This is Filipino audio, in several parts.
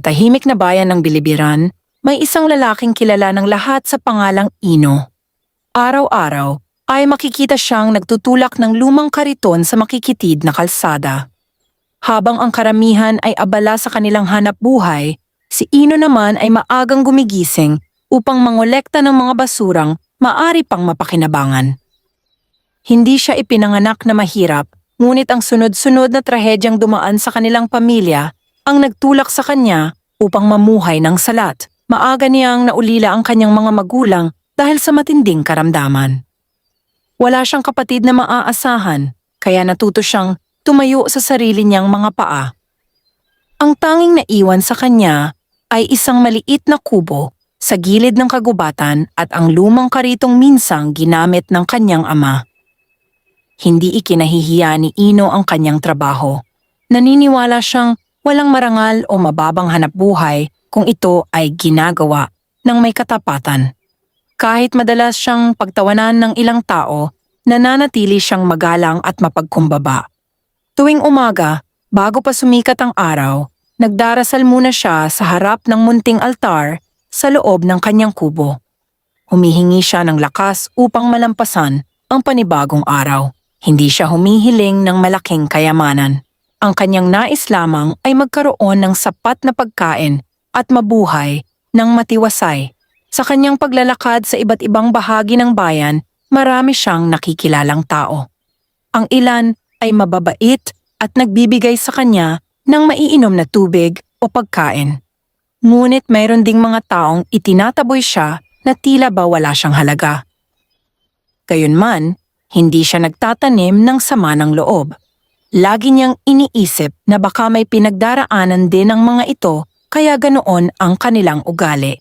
tahimik na bayan ng Bilibiran, may isang lalaking kilala ng lahat sa pangalang Ino. Araw-araw ay makikita siyang nagtutulak ng lumang kariton sa makikitid na kalsada. Habang ang karamihan ay abala sa kanilang hanap buhay, si Ino naman ay maagang gumigising upang mangolekta ng mga basurang maaari pang mapakinabangan. Hindi siya ipinanganak na mahirap, ngunit ang sunod-sunod na trahedyang dumaan sa kanilang pamilya ang nagtulak sa kanya upang mamuhay ng salat. Maaga niyang naulila ang kanyang mga magulang dahil sa matinding karamdaman. Wala siyang kapatid na maaasahan, kaya natuto siyang tumayo sa sarili niyang mga paa. Ang tanging naiwan sa kanya ay isang maliit na kubo sa gilid ng kagubatan at ang lumang karitong minsang ginamit ng kanyang ama. Hindi ikinahihiya ni Ino ang kanyang trabaho. Naniniwala siyang walang marangal o mababang hanapbuhay kung ito ay ginagawa ng may katapatan. Kahit madalas siyang pagtawanan ng ilang tao, nananatili siyang magalang at mapagkumbaba. Tuwing umaga, bago pa sumikat ang araw, nagdarasal muna siya sa harap ng munting altar sa loob ng kanyang kubo. Humihingi siya ng lakas upang malampasan ang panibagong araw. Hindi siya humihiling ng malaking kayamanan. Ang kanyang nais lamang ay magkaroon ng sapat na pagkain at mabuhay ng matiwasay. Sa kanyang paglalakad sa iba't ibang bahagi ng bayan, marami siyang nakikilalang tao. Ang ilan ay mababait at nagbibigay sa kanya ng maiinom na tubig o pagkain. Ngunit mayroon ding mga taong itinataboy siya na tila ba wala siyang halaga. Gayunman, hindi siya nagtatanim ng sama ng loob. Lagi niyang iniisip na baka may pinagdaraanan din ng mga ito kaya ganoon ang kanilang ugali.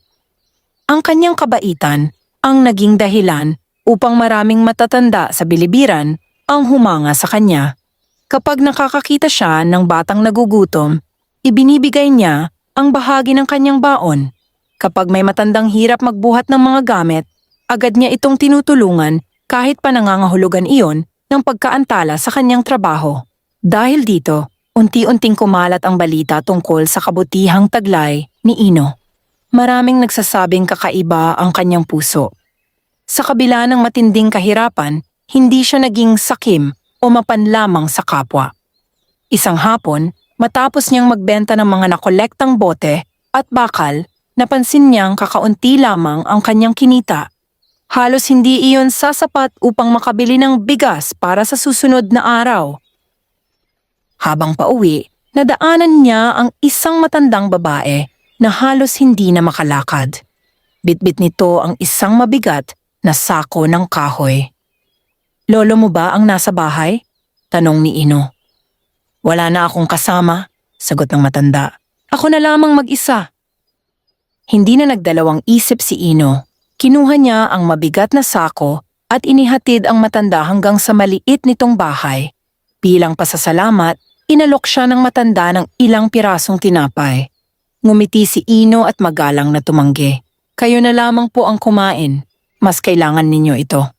Ang kanyang kabaitan ang naging dahilan upang maraming matatanda sa Bilibiran ang humanga sa kanya. Kapag nakakakita siya ng batang nagugutom, ibinibigay niya ang bahagi ng kanyang baon. Kapag may matandang hirap magbuhat ng mga gamit, agad niya itong tinutulungan kahit pa nangangahulugan iyon ng pagkaantala sa kanyang trabaho. Dahil dito, unti-unting kumalat ang balita tungkol sa kabutihang taglay ni Ino. Maraming nagsasabing kakaiba ang kanyang puso. Sa kabila ng matinding kahirapan, hindi siya naging sakim o mapanlamang sa kapwa. Isang hapon, matapos niyang magbenta ng mga nakolektang bote at bakal, napansin niyang kakaunti lamang ang kanyang kinita. Halos hindi iyon sasapat upang makabili ng bigas para sa susunod na araw. Habang pauwi, nadaanan niya ang isang matandang babae na halos hindi na makalakad. Bitbit nito ang isang mabigat na sako ng kahoy. "Lolo mo ba ang nasa bahay?" tanong ni Ino. "Wala na akong kasama," sagot ng matanda. "Ako na lamang mag-isa." Hindi na nagdalawang isip si Ino. Kinuha niya ang mabigat na sako at inihatid ang matanda hanggang sa maliit nitong bahay. Bilang pasasalamat, inalok siya ng matanda ng ilang pirasong tinapay. Ngumiti si Ino at magalang na tumanggi. "Kayo na lamang po ang kumain. Mas kailangan ninyo ito."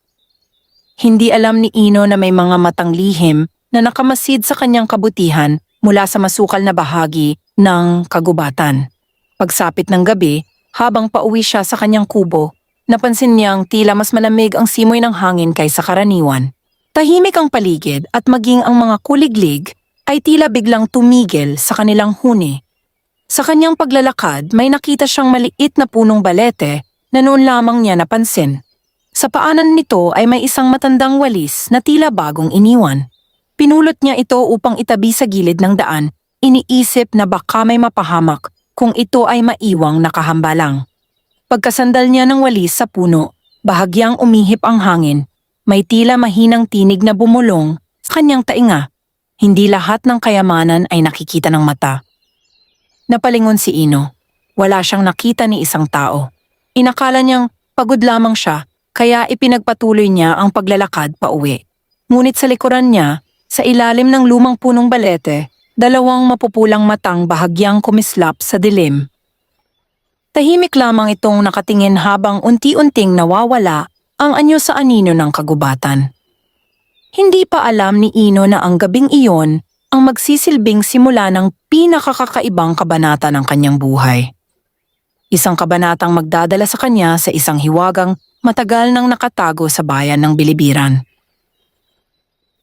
Hindi alam ni Ino na may mga matang lihim na nakamasid sa kanyang kabutihan mula sa masukal na bahagi ng kagubatan. Pagsapit ng gabi, habang pauwi siya sa kanyang kubo, napansin niyang tila mas malamig ang simoy ng hangin kaysa karaniwan. Tahimik ang paligid at maging ang mga kuliglig ay tila biglang tumigil sa kanilang huni. Sa kanyang paglalakad, may nakita siyang maliit na punong balete na noon lamang niya napansin. Sa paanan nito ay may isang matandang walis na tila bagong iniwan. Pinulot niya ito upang itabi sa gilid ng daan, iniisip na baka may mapahamak kung ito ay maiwang nakahambalang. Pagkasandal niya ng walis sa puno, bahagyang umihip ang hangin. May tila mahinang tinig na bumulong sa kanyang tainga. Hindi lahat ng kayamanan ay nakikita ng mata. Napalingon si Ino. Wala siyang nakita ni isang tao. Inakala niyang pagod lamang siya, kaya ipinagpatuloy niya ang paglalakad pauwi. Ngunit sa likuran niya, sa ilalim ng lumang punong balete, dalawang mapupulang matang bahagyang kumislap sa dilim. Tahimik lamang itong nakatingin habang unti-unting nawawala ang anyo sa anino ng kagubatan. Hindi pa alam ni Ino na ang gabing iyon ang magsisilbing simula ng pinakakakaibang kabanata ng kanyang buhay. Isang kabanatang magdadala sa kanya sa isang hiwagang matagal nang nakatago sa bayan ng Bilibiran.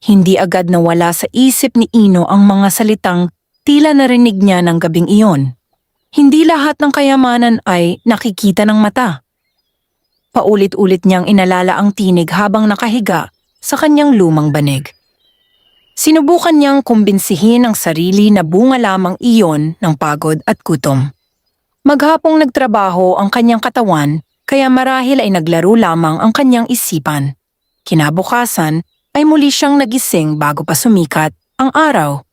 Hindi agad nawala sa isip ni Ino ang mga salitang tila narinig niya ng gabing iyon. Hindi lahat ng kayamanan ay nakikita ng mata. Paulit-ulit niyang inalala ang tinig habang nakahiga sa kanyang lumang banig. Sinubukan niyang kumbinsihin ang sarili na bunga lamang iyon ng pagod at gutom. Maghapong nagtrabaho ang kanyang katawan kaya marahil ay naglaro lamang ang kanyang isipan. Kinabukasan ay muli siyang nagising bago pa sumikat ang araw.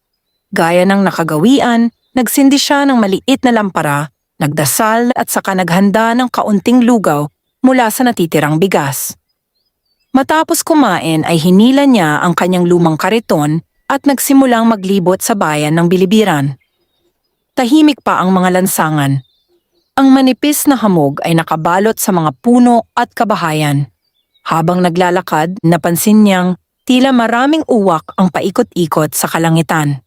Gaya ng nakagawian, nagsindi siya ng maliit na lampara, nagdasal at saka naghanda ng kaunting lugaw mula sa natitirang bigas. Matapos kumain ay hinila niya ang kanyang lumang kariton at nagsimulang maglibot sa bayan ng Bilibiran. Tahimik pa ang mga lansangan. Ang manipis na hamog ay nakabalot sa mga puno at kabahayan. Habang naglalakad, napansin niyang tila maraming uwak ang paikot-ikot sa kalangitan.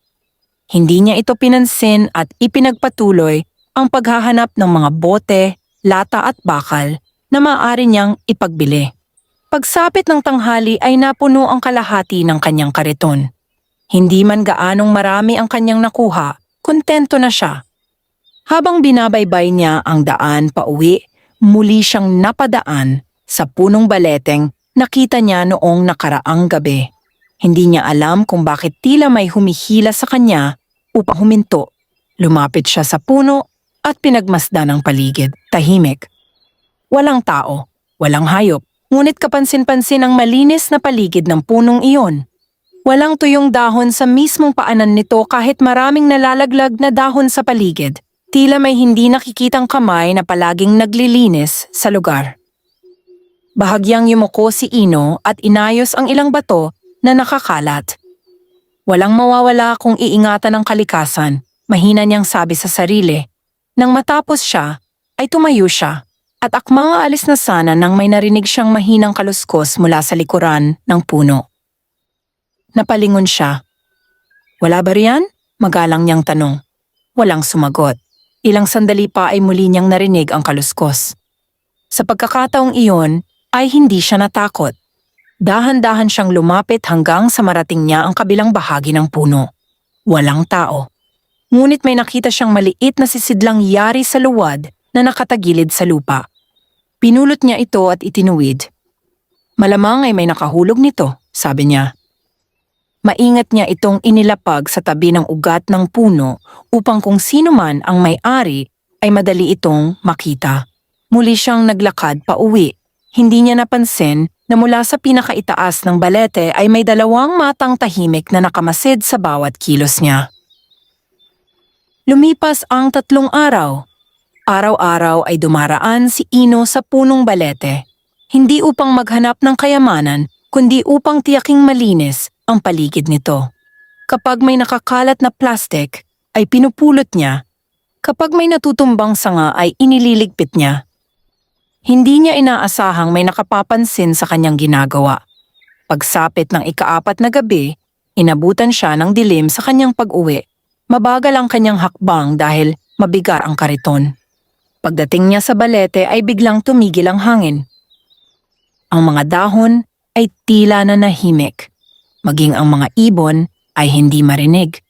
Hindi niya ito pinansin at ipinagpatuloy ang paghahanap ng mga bote, lata at bakal na maaari niyang ipagbili. Pagsapit ng tanghali ay napuno ang kalahati ng kanyang kariton. Hindi man gaanong marami ang kanyang nakuha, kontento na siya. Habang binabaybay niya ang daan pauwi, muli siyang napadaan sa punong baleteng nakita niya noong nakaraang gabi. Hindi niya alam kung bakit tila may humihila sa kanya upang huminto. Lumapit siya sa puno at pinagmasdan ang paligid. Tahimik. Walang tao, walang hayop, ngunit kapansin-pansin ang malinis na paligid ng punong iyon. Walang tuyong dahon sa mismong paanan nito kahit maraming nalalaglag na dahon sa paligid. Tila may hindi nakikitang kamay na palaging naglilinis sa lugar. Bahagyang yumuko si Ino at inayos ang ilang bato na nakakalat. Walang mawawala kung iingatan ng kalikasan, mahina niyang sabi sa sarili. Nang matapos siya, ay tumayo siya. At akmang aalis na sana nang may narinig siyang mahinang kaluskos mula sa likuran ng puno. Napalingon siya. Wala ba riyan? Magalang niyang tanong. Walang sumagot. Ilang sandali pa ay muli niyang narinig ang kaluskos. Sa pagkakataong iyon ay hindi siya natakot. Dahan-dahan siyang lumapit hanggang sa marating niya ang kabilang bahagi ng puno. Walang tao. Ngunit may nakita siyang maliit na sisidlang yari sa luwad na nakatagilid sa lupa. Pinulot niya ito at itinuwid. Malamang ay may nakahulog nito, sabi niya. Maingat niya itong inilapag sa tabi ng ugat ng puno upang kung sino man ang may-ari ay madali itong makita. Muli siyang naglakad pa uwi. Hindi niya napansin na mula sa pinakaitaas ng balete ay may dalawang matang tahimik na nakamasid sa bawat kilos niya. Lumipas ang 3 araw. Araw-araw ay dumaraan si Ino sa punong balete, hindi upang maghanap ng kayamanan, kundi upang tiyaking malinis ang paligid nito. Kapag may nakakalat na plastik, ay pinupulot niya. Kapag may natutumbang sanga ay inililigpit niya. Hindi niya inaasahang may nakapapansin sa kanyang ginagawa. Pagsapit ng ika-4 na gabi, inabutan siya ng dilim sa kanyang pag-uwi. Mabagal ang kanyang hakbang dahil mabigat ang kariton. Pagdating niya sa balete ay biglang tumigil ang hangin. Ang mga dahon ay tila na nahimik. Maging ang mga ibon ay hindi marinig.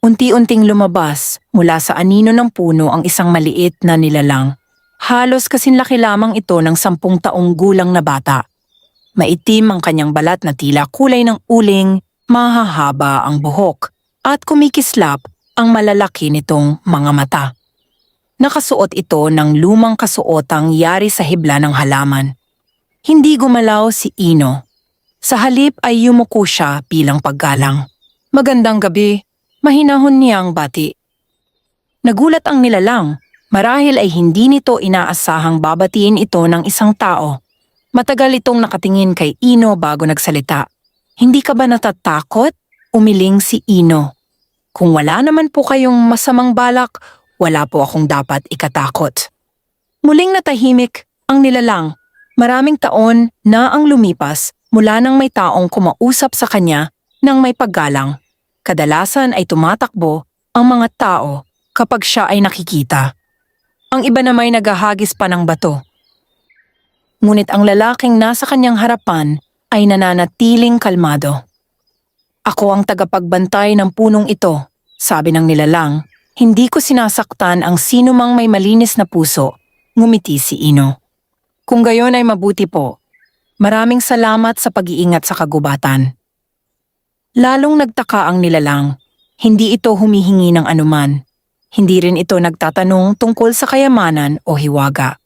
Unti-unting lumabas mula sa anino ng puno ang isang maliit na nilalang. Halos kasinlaki lamang ito ng 10 taong gulang na bata. Maitim ang kanyang balat na tila kulay ng uling, mahahaba ang buhok, at kumikislap ang malalaki nitong mga mata. Nakasuot ito ng lumang kasuotang yari sa hibla ng halaman. Hindi gumalaw si Ino. Sa halip ay yumuko siya bilang paggalang. Magandang gabi, mahinahon niyang bati. Nagulat ang nilalang. Marahil ay hindi nito inaasahang babatiin ito ng isang tao. Matagal itong nakatingin kay Ino bago nagsalita. Hindi ka ba natatakot? Umiling si Ino. Kung wala naman po kayong masamang balak, wala po akong dapat ikatakot. Muling natahimik ang nilalang. Maraming taon na ang lumipas mula nang may taong kumausap sa kanya ng may paggalang. Kadalasan ay tumatakbo ang mga tao kapag siya ay nakikita. Ang iba naman ay naghahagis pa ng bato. Ngunit ang lalaking nasa kanyang harapan ay nananatiling kalmado. Ako ang tagapagbantay ng punong ito, sabi ng nilalang. Hindi ko sinasaktan ang sino mang may malinis na puso, ngumiti si Ino. Kung gayon ay mabuti po. Maraming salamat sa pag-iingat sa kagubatan. Lalong nagtaka ang nilalang. Hindi ito humihingi ng anuman. Hindi rin ito nagtatanong tungkol sa kayamanan o hiwaga.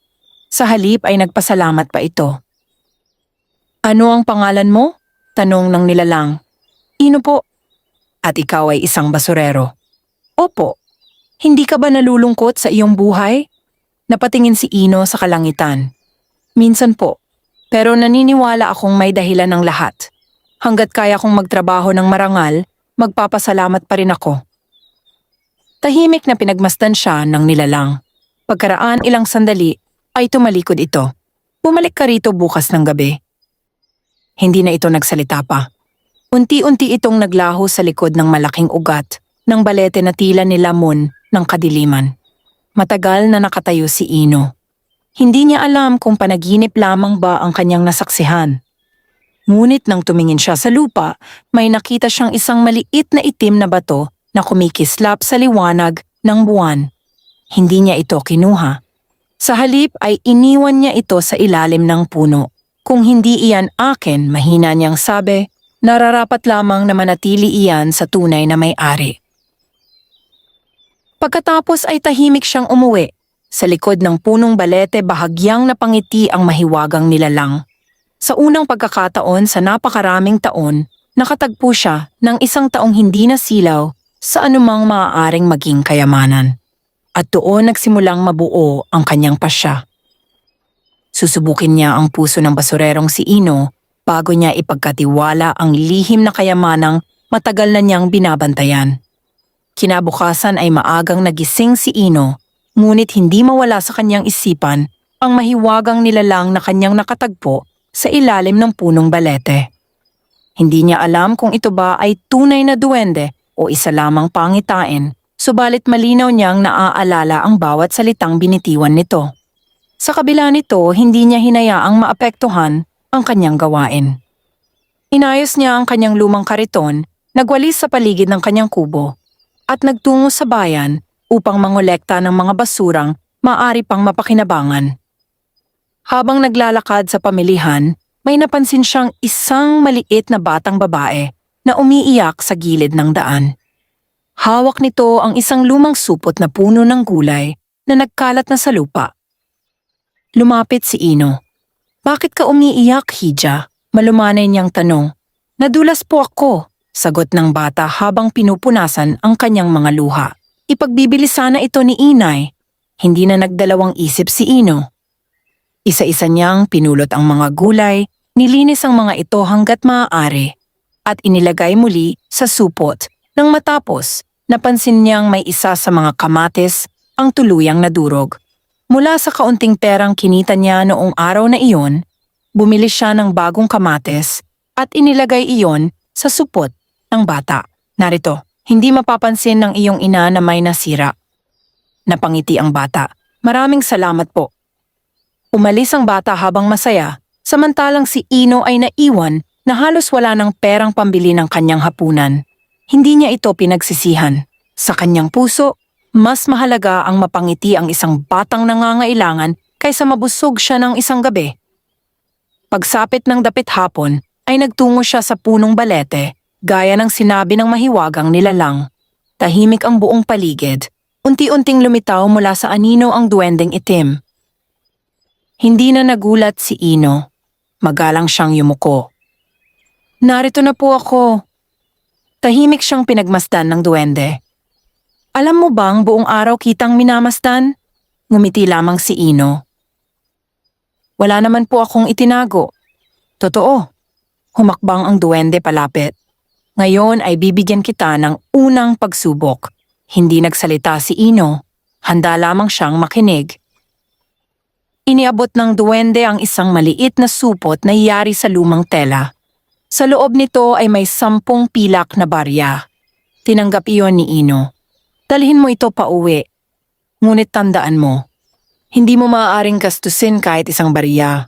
Sa halip ay nagpasalamat pa ito. Ano ang pangalan mo? Tanong ng nilalang. Ino po. At ikaw ay isang basurero. Opo. Hindi ka ba nalulungkot sa iyong buhay? Napatingin si Ino sa kalangitan. Minsan po. Pero naniniwala akong may dahilan ng lahat. Hanggat kaya kong magtrabaho ng marangal, magpapasalamat pa rin ako. Tahimik na pinagmasdan siya ng nilalang. Pagkaraan ilang sandali, ay tumalikod ito. Bumalik ka rito bukas ng gabi. Hindi na ito nagsalita pa. Unti-unti itong naglaho sa likod ng malaking ugat ng balete na tila nilamon ng kadiliman. Matagal na nakatayo si Ino. Hindi niya alam kung panaginip lamang ba ang kanyang nasaksihan. Ngunit nang tumingin siya sa lupa, may nakita siyang isang maliit na itim na bato na kumikislap sa liwanag ng buwan. Hindi niya ito kinuha. Sa halip ay iniwan niya ito sa ilalim ng puno. Kung hindi iyan akin, mahina niyang sabi, nararapat lamang na manatili iyan sa tunay na may-ari. Pagkatapos ay tahimik siyang umuwi. Sa likod ng punong balete bahagyang napangiti ang mahiwagang nilalang. Sa unang pagkakataon sa napakaraming taon, nakatagpo siya ng isang taong hindi nasilaw sa anumang maaaring maging kayamanan. At doon nagsimulang mabuo ang kanyang pasya. Susubukin niya ang puso ng basurerong si Ino bago niya ipagkatiwala ang lihim na kayamanang matagal na niyang binabantayan. Kinabukasan ay maagang nagising si Ino, ngunit hindi mawala sa kanyang isipan ang mahiwagang nilalang na kanyang nakatagpo sa ilalim ng punong balete. Hindi niya alam kung ito ba ay tunay na duwende o isa lamang pangitain, subalit malinaw niyang naaalala ang bawat salitang binitiwan nito. Sa kabila nito, hindi niya hinayaang maapektuhan ang kanyang gawain. Inayos niya ang kanyang lumang kariton, nagwalis sa paligid ng kanyang kubo, at nagtungo sa bayan upang mangolekta ng mga basurang maaari pang mapakinabangan. Habang naglalakad sa pamilihan, may napansin siyang isang maliit na batang babae na umiiyak sa gilid ng daan. Hawak nito ang isang lumang supot na puno ng gulay na nagkalat na sa lupa. Lumapit si Ino. Bakit ka umiiyak, Hija? Malumanay niyang tanong. Nadulas po ako, sagot ng bata habang pinupunasan ang kanyang mga luha. Ipagbibili sana ito ni Inay. Hindi na nagdalawang isip si Ino. Isa-isa niyang pinulot ang mga gulay, nilinis ang mga ito hanggat maaari, at inilagay muli sa supot. Nang matapos, napansin niyang may isa sa mga kamatis ang tuluyang nadurog. Mula sa kaunting perang kinita niya noong araw na iyon, bumili siya ng bagong kamatis at inilagay iyon sa supot ng bata. Narito, hindi mapapansin ng iyong ina na may nasira. Napangiti ang bata. Maraming salamat po. Umalis ang bata habang masaya, samantalang si Ino ay naiwan na halos wala ng perang pambili ng kanyang hapunan. Hindi niya ito pinagsisihan. Sa kanyang puso, mas mahalaga ang mapangiti ang isang batang nangangailangan kaysa mabusog siya ng isang gabi. Pagsapit ng dapit hapon, ay nagtungo siya sa punong balete, gaya ng sinabi ng mahiwagang nilalang. Tahimik ang buong paligid. Unti-unting lumitaw mula sa anino ang duwendeng itim. Hindi na nagulat si Ino. Magalang siyang yumuko. Narito na po ako. Tahimik siyang pinagmasdan ng duwende. Alam mo bang buong araw kitang minamasdan? Ngumiti lamang si Ino. Wala naman po akong itinago. Totoo. Humakbang ang duwende palapit. Ngayon ay bibigyan kita ng unang pagsubok. Hindi nagsalita si Ino. Handa lamang siyang makinig. Iniabot ng duwende ang isang maliit na supot na iyari sa lumang tela. Sa loob nito ay may 10 pilak na barya. Tinanggap iyon ni Ino. Dalhin mo ito pa uwi. Ngunit tandaan mo, hindi mo maaaring gastusin kahit isang barya.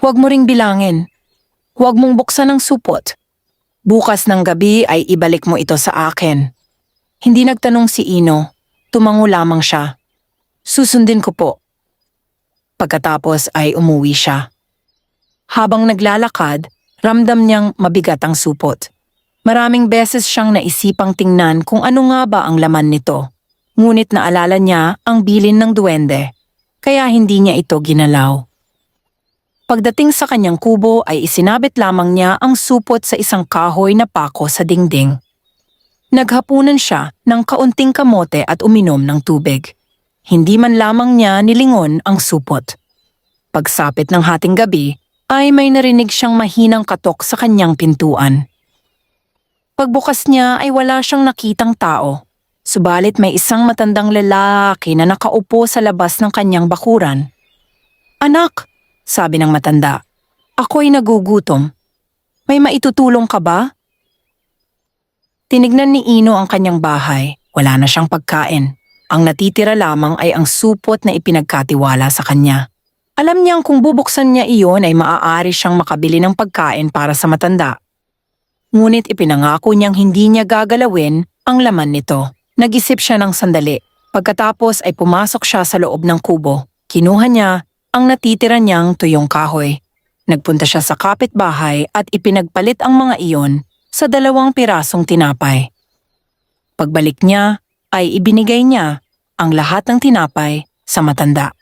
Huwag mo ring bilangin. Huwag mong buksan ang supot. Bukas ng gabi ay ibalik mo ito sa akin. Hindi nagtanong si Ino. Tumango lamang siya. Susundin ko po. Pagkatapos ay umuwi siya. Habang naglalakad, ramdam niyang mabigat ang supot. Maraming beses siyang naisipang tingnan kung ano nga ba ang laman nito. Ngunit naalala niya ang bilin ng duwende, kaya hindi niya ito ginalaw. Pagdating sa kanyang kubo ay isinabit lamang niya ang supot sa isang kahoy na pako sa dingding. Naghapunan siya ng kaunting kamote at uminom ng tubig. Hindi man lamang niya nilingon ang supot. Pagsapit ng hating gabi ay may narinig siyang mahinang katok sa kanyang pintuan. Pagbukas niya ay wala siyang nakitang tao. Subalit may isang matandang lalaki na nakaupo sa labas ng kanyang bakuran. "Anak," sabi ng matanda, "ako'y nagugutom. May maitutulong ka ba?" Tinignan ni Ino ang kanyang bahay. Wala na siyang pagkain. Ang natitira lamang ay ang supot na ipinagkatiwala sa kanya. Alam niyang kung bubuksan niya iyon ay maaari siyang makabili ng pagkain para sa matanda. Ngunit ipinangako niyang hindi niya gagalawin ang laman nito. Nag-isip siya ng sandali. Pagkatapos ay pumasok siya sa loob ng kubo. Kinuha niya ang natitira niyang tuyong kahoy. Nagpunta siya sa kapitbahay at ipinagpalit ang mga iyon sa 2 pirasong tinapay. Pagbalik niya ay ibinigay niya ang lahat ng tinapay sa matanda.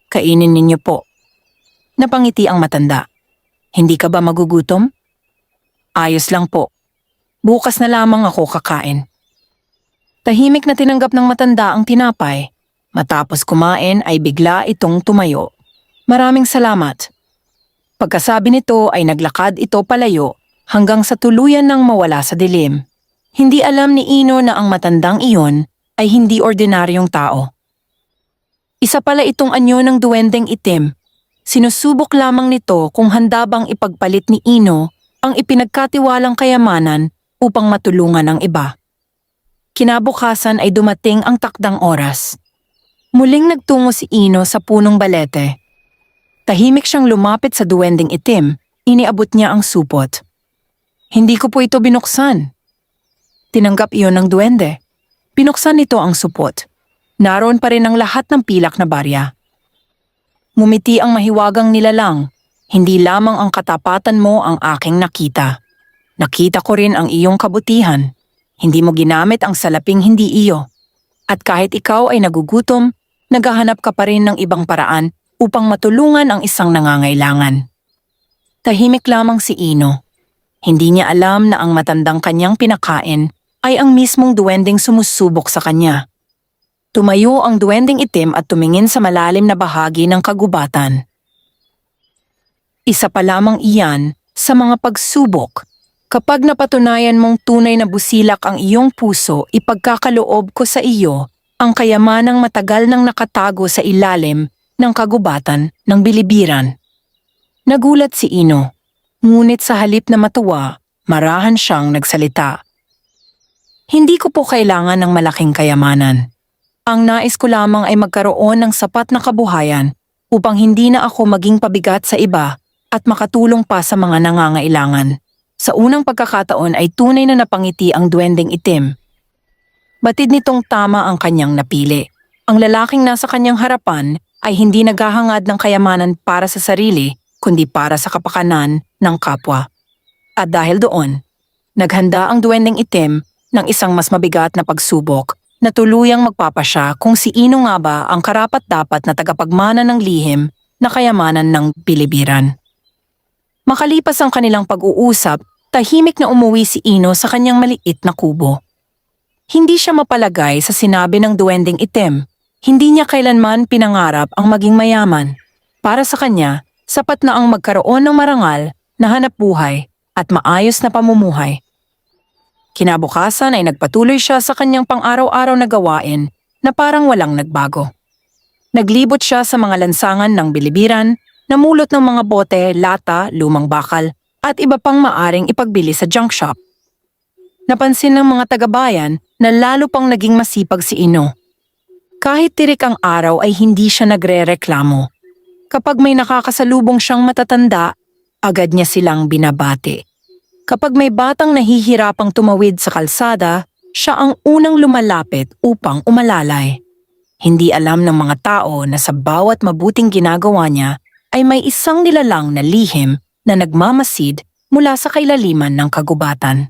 "Kainin ninyo po." Napangiti ang matanda. "Hindi ka ba magugutom?" "Ayos lang po. Bukas na lamang ako kakain." Tahimik na tinanggap ng matanda ang tinapay. Matapos kumain ay bigla itong tumayo. "Maraming salamat." Pagkasabi nito ay naglakad ito palayo hanggang sa tuluyan nang mawala sa dilim. Hindi alam ni Ino na ang matandang iyon ay hindi ordinaryong tao. Isa pala itong anyo ng duwendeng itim. Sinusubok lamang nito kung handa bang ipagpalit ni Ino ang ipinagkatiwalang kayamanan upang matulungan ang iba. Kinabukasan ay dumating ang takdang oras. Muling nagtungo si Ino sa punong balete. Tahimik siyang lumapit sa duwendeng itim. Iniabot niya ang supot. "Hindi ko po ito binuksan." Tinanggap iyon ng duwende. Binuksan nito ang supot. Naroon pa rin ang lahat ng pilak na barya. Ngumiti ang mahiwagang nilalang. "Hindi lamang ang katapatan mo ang aking nakita. Nakita ko rin ang iyong kabutihan. Hindi mo ginamit ang salaping hindi iyo. At kahit ikaw ay nagugutom, naghahanap ka pa rin ng ibang paraan upang matulungan ang isang nangangailangan." Tahimik lamang si Ino. Hindi niya alam na ang matandang kanyang pinakain ay ang mismong duwendeng sumusubok sa kanya. Tumayo ang duwendeng itim at tumingin sa malalim na bahagi ng kagubatan. Isa pa lamang iyan sa mga pagsubok. Kapag napatunayan mong tunay na busilak ang iyong puso, ipagkakaloob ko sa iyo ang kayamanang matagal nang nakatago sa ilalim ng kagubatan ng bilibiran. Nagulat si Ino, ngunit sa halip na matuwa, marahan siyang nagsalita. "Hindi ko po kailangan ng malaking kayamanan. Ang nais ko lamang ay magkaroon ng sapat na kabuhayan upang hindi na ako maging pabigat sa iba at makatulong pa sa mga nangangailangan." Sa unang pagkakataon ay tunay na napangiti ang duwendeng itim. Batid nitong tama ang kanyang napili. Ang lalaking nasa kanyang harapan ay hindi naghahangad ng kayamanan para sa sarili, kundi para sa kapakanan ng kapwa. At dahil doon, naghanda ang duwendeng itim ng isang mas mabigat na pagsubok na tuluyang magpapasya kung si Ino nga ba ang karapat-dapat na tagapagmana ng lihim na kayamanan ng bilibiran. Makalipas ang kanilang pag-uusap, tahimik na umuwi si Ino sa kanyang maliit na kubo. Hindi siya mapalagay sa sinabi ng duwendeng itim. Hindi niya kailanman pinangarap ang maging mayaman. Para sa kanya, sapat na ang magkaroon ng marangal na hanapbuhay at maayos na pamumuhay. Kinabukasan ay nagpatuloy siya sa kanyang pang-araw-araw na gawain na parang walang nagbago. Naglibot siya sa mga lansangan ng bilibiran, namulot ng mga bote, lata, lumang bakal, at iba pang maaring ipagbili sa junk shop. Napansin ng mga taga-bayan na lalo pang naging masipag si Ino. Kahit tirik ang araw ay hindi siya nagrereklamo. Kapag may nakakasalubong siyang matatanda, agad niya silang binabati. Kapag may batang nahihirapang tumawid sa kalsada, siya ang unang lumalapit upang umalalay. Hindi alam ng mga tao na sa bawat mabuting ginagawa niya ay may isang nilalang na lihim na nagmamasid mula sa kailaliman ng kagubatan.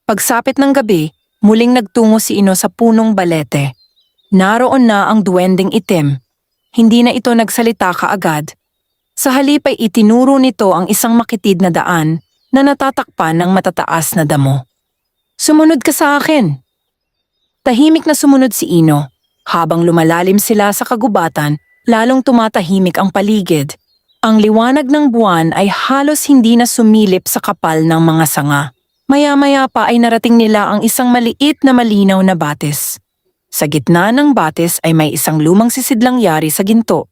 Pagsapit ng gabi, muling nagtungo si Ino sa punong balete. Naroon na ang duwending itim. Hindi na ito nagsalita kaagad. Sa halip ay itinuro nito ang isang makitid na daan na natatakpan ng matataas na damo. "Sumunod ka sa akin." Tahimik na sumunod si Ino. Habang lumalalim sila sa kagubatan, lalong tumatahimik ang paligid. Ang liwanag ng buwan ay halos hindi na sumilip sa kapal ng mga sanga. Maya-maya pa ay narating nila ang isang maliit na malinaw na batis. Sa gitna ng batis ay may isang lumang sisidlang yari sa ginto.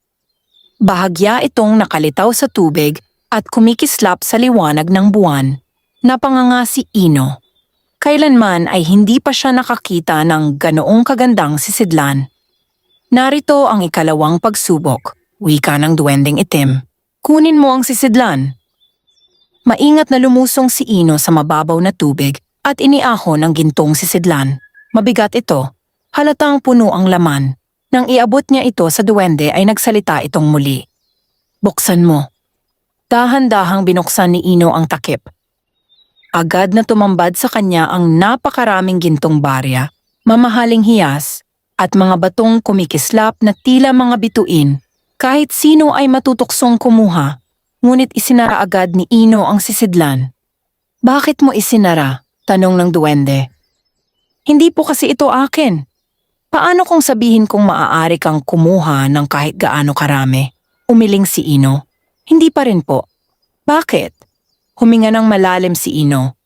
Bahagya itong nakalitaw sa tubig at kumikislap sa liwanag ng buwan. Napanganga si Ino. Kailanman ay hindi pa siya nakakita ng ganoong kagandang sisidlan. Narito ang ikalawang pagsubok, wika ng duwending itim. "Kunin mo ang sisidlan." Maingat na lumusong si Ino sa mababaw na tubig at iniahon ang gintong sisidlan. Mabigat ito. Halatang puno ang laman. Nang iabot niya ito sa duwende ay nagsalita itong muli. "Buksan mo." Dahan-dahang binuksan ni Ino ang takip. Agad na tumambad sa kanya ang napakaraming gintong barya, mamahaling hiyas, at mga batong kumikislap na tila mga bituin. Kahit sino ay matutuksong kumuha, ngunit isinara agad ni Ino ang sisidlan. "Bakit mo isinara?" tanong ng duwende. "Hindi po kasi ito akin." "Paano kung sabihin kong maaari kang kumuha ng kahit gaano karami?" Umiling si Ino. "Hindi pa rin po." "Bakit?" Huminga ng malalim si Ino.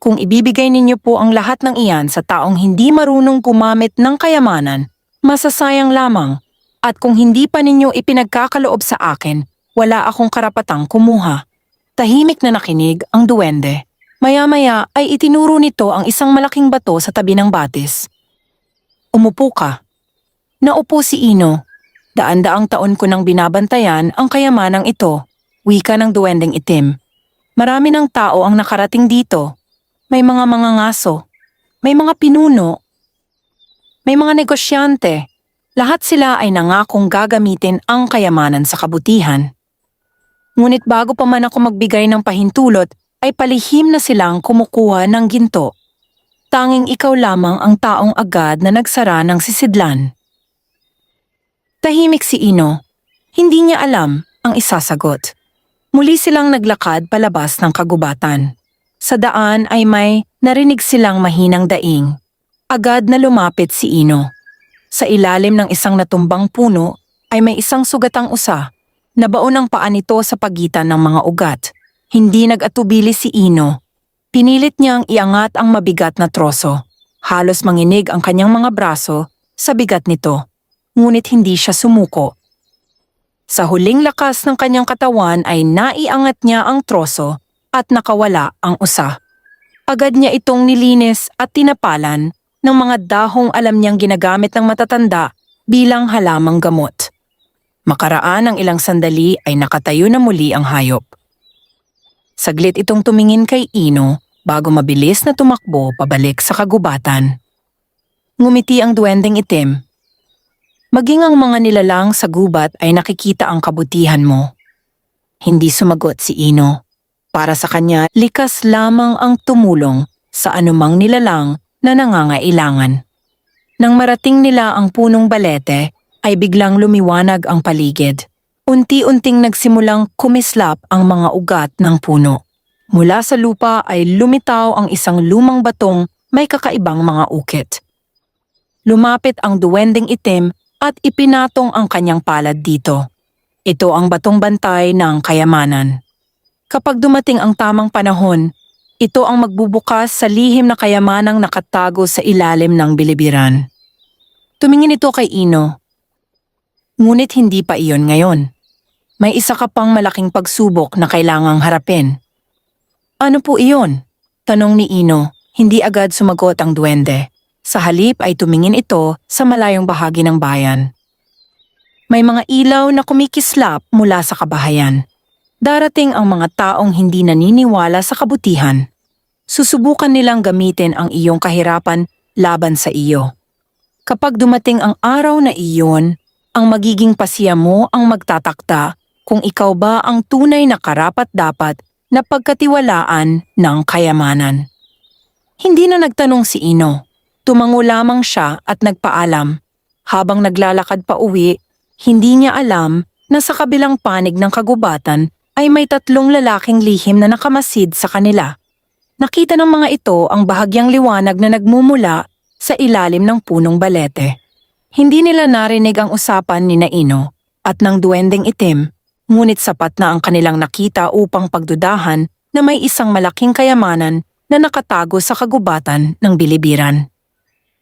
"Kung ibibigay ninyo po ang lahat ng iyan sa taong hindi marunong gumamit ng kayamanan, masasayang lamang. At kung hindi pa ninyo ipinagkakaloob sa akin, wala akong karapatang kumuha." Tahimik na nakinig ang duwende. Maya-maya ay itinuro nito ang isang malaking bato sa tabi ng batis. "Umupo ka." Naupo si Ino. Daan-daang taon ko nang binabantayan ang kayamanang ito, wika ng duwending itim. Marami ng tao ang nakarating dito. May mga mangangaso, may mga pinuno, may mga negosyante. Lahat sila ay nangakong gagamitin ang kayamanan sa kabutihan. Ngunit bago pa man ako magbigay ng pahintulot, ay palihim na silang kumukuha ng ginto. Tanging ikaw lamang ang taong agad na nagsara ng sisidlan. Tahimik si Ino. Hindi niya alam ang isasagot. Muli silang naglakad palabas ng kagubatan. Sa daan ay may narinig silang mahinang daing. Agad na lumapit si Ino. Sa ilalim ng isang natumbang puno ay may isang sugatang usa. Nabaon ang paa nito sa pagitan ng mga ugat. Hindi nag-atubili si Ino. Pinilit niyang iangat ang mabigat na troso. Halos manginig ang kanyang mga braso sa bigat nito. Ngunit hindi siya sumuko. Sa huling lakas ng kanyang katawan ay naiangat niya ang troso at nakawala ang usa. Agad niya itong nilinis at tinapalan ng mga dahong alam niyang ginagamit ng matatanda bilang halamang gamot. Makaraan ng ilang sandali ay nakatayo na muli ang hayop. Saglit itong tumingin kay Ino bago mabilis na tumakbo pabalik sa kagubatan. Ngumiti ang duwending itim. "Maging ang mga nilalang sa gubat ay nakikita ang kabutihan mo." Hindi sumagot si Ino. Para sa kanya, likas lamang ang tumulong sa anumang nilalang na nangangailangan. Nang marating nila ang punong balete, ay biglang lumiwanag ang paligid. Unti-unting nagsimulang kumislap ang mga ugat ng puno. Mula sa lupa ay lumitaw ang isang lumang batong may kakaibang mga ukit. Lumapit ang duwending itim at ipinatong ang kanyang palad dito. Ito ang batong bantay ng kayamanan. Kapag dumating ang tamang panahon, ito ang magbubukas sa lihim na kayamanang nakatago sa ilalim ng bilibiran. Tumingin ito kay Ino. Ngunit hindi pa iyon ngayon. May isa ka pang malaking pagsubok na kailangang harapin. Ano po iyon? Tanong ni Ino, hindi agad sumagot ang duwende. Sa halip ay tumingin ito sa malayong bahagi ng bayan. May mga ilaw na kumikislap mula sa kabahayan. Darating ang mga taong hindi naniniwala sa kabutihan. Susubukan nilang gamitin ang iyong kahirapan laban sa iyo. Kapag dumating ang araw na iyon, ang magiging pasiya mo ang magtatakda kung ikaw ba ang tunay na karapat-dapat na pagkatiwalaan ng kayamanan. Hindi na nagtanong si Ino. Tumango lamang siya at nagpaalam. Habang naglalakad pa uwi, hindi niya alam na sa kabilang panig ng kagubatan ay may 3 lalaking lihim na nakamasid sa kanila. Nakita ng mga ito ang bahagyang liwanag na nagmumula sa ilalim ng punong balete. Hindi nila narinig ang usapan ni Ino at ng duwendeng itim, ngunit sapat na ang kanilang nakita upang pagdudahan na may isang malaking kayamanan na nakatago sa kagubatan ng bilibiran.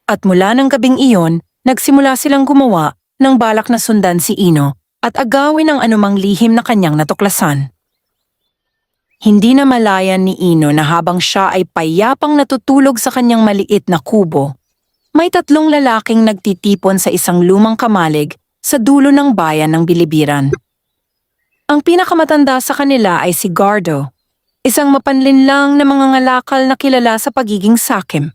At mula ng gabing iyon, nagsimula silang gumawa ng balak na sundan si Ino at agawin ang anumang lihim na kanyang natuklasan. Hindi na malayan ni Ino na habang siya ay payapang natutulog sa kanyang maliit na kubo, may 3 lalaking nagtitipon sa isang lumang kamalig sa dulo ng bayan ng bilibiran. Ang pinakamatanda sa kanila ay si Gardo, isang mapanlinlang na mga ngalakal na kilala sa pagiging sakim.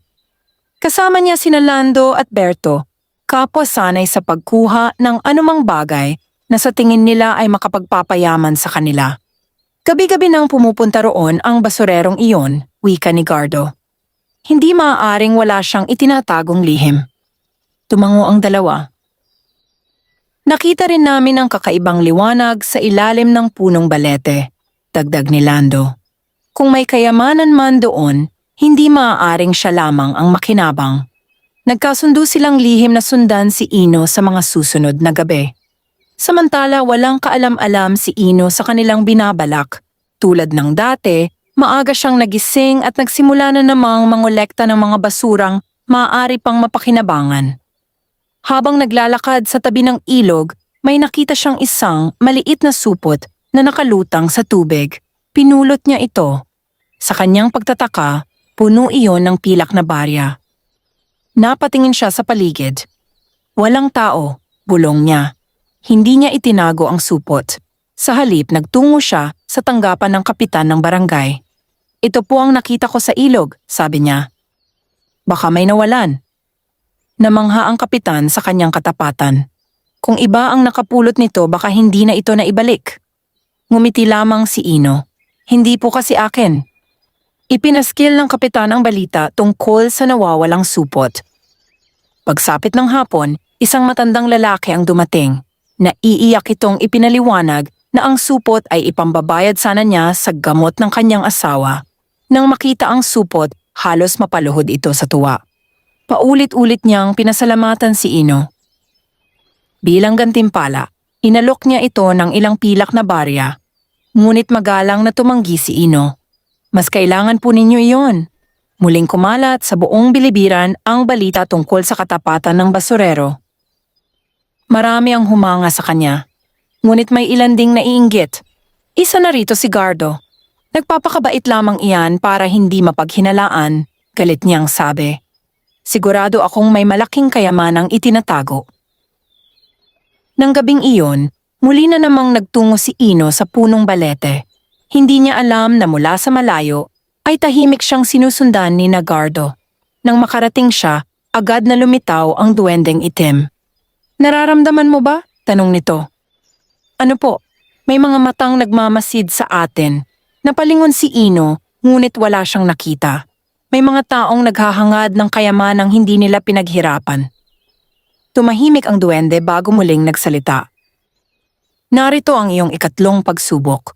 Kasama niya sina Lando at Berto, kapwa sanay sa pagkuha ng anumang bagay na sa tingin nila ay makapagpapayaman sa kanila. Gabi-gabi nang pumupunta roon ang basurerong iyon, wika ni Gardo. Hindi maaaring wala siyang itinatagong lihim. Tumango ang dalawa. Nakita rin namin ang kakaibang liwanag sa ilalim ng punong balete, dagdag ni Lando. Kung may kayamanan man doon, hindi maaaring siya lamang ang makinabang. Nagkasundo silang lihim na sundan si Ino sa mga susunod na gabi. Samantala walang kaalam-alam si Ino sa kanilang binabalak. Tulad ng dati, maaga siyang nagising at nagsimula na namang mangolekta ng mga basurang maaari pang mapakinabangan. Habang naglalakad sa tabi ng ilog, may nakita siyang isang maliit na supot na nakalutang sa tubig. Pinulot niya ito. Sa kanyang pagtataka, puno iyon ng pilak na barya. Napatingin siya sa paligid. Walang tao, bulong niya. Hindi niya itinago ang supot. Sa halip, nagtungo siya sa tanggapan ng kapitan ng barangay. Ito po ang nakita ko sa ilog, sabi niya. Baka may nawalan. Namangha ang kapitan sa kanyang katapatan. Kung iba ang nakapulot nito, baka hindi na ito naibalik. Ngumiti lamang si Ino. Hindi po kasi akin. Ipinaskil ng kapitan ang balita tungkol sa nawawalang supot. Pagsapit ng hapon, isang matandang lalaki ang dumating. Naiiyak itong ipinaliwanag na ang supot ay ipambabayad sana niya sa gamot ng kanyang asawa. Nang makita ang supot, halos mapaluhod ito sa tuwa. Paulit-ulit niyang pinasalamatan si Ino. Bilang gantimpala, inalok niya ito ng ilang pilak na barya. Ngunit magalang na tumanggi si Ino. Mas kailangan po ninyo iyon. Muling kumalat sa buong bilibiran ang balita tungkol sa katapatan ng basurero. Marami ang humanga sa kanya. Ngunit may ilan ding naiinggit. Isa na rito si Gardo. Nagpapakabait lamang iyan para hindi mapaghinalaan, galit niyang sabi. Sigurado akong may malaking kayamanang itinatago. Nang gabing iyon, muli na namang nagtungo si Ino sa punong balete. Hindi niya alam na mula sa malayo ay tahimik siyang sinusundan ni Gardo. Nang makarating siya, agad na lumitaw ang duwendeng itim. Nararamdaman mo ba? Tanong nito. Ano po? May mga matang nagmamasid sa atin. Napalingon si Ino, ngunit wala siyang nakita. May mga taong naghahangad ng kayamanang hindi nila pinaghirapan. Tumahimik ang duwende bago muling nagsalita. Narito ang iyong 3 pagsubok.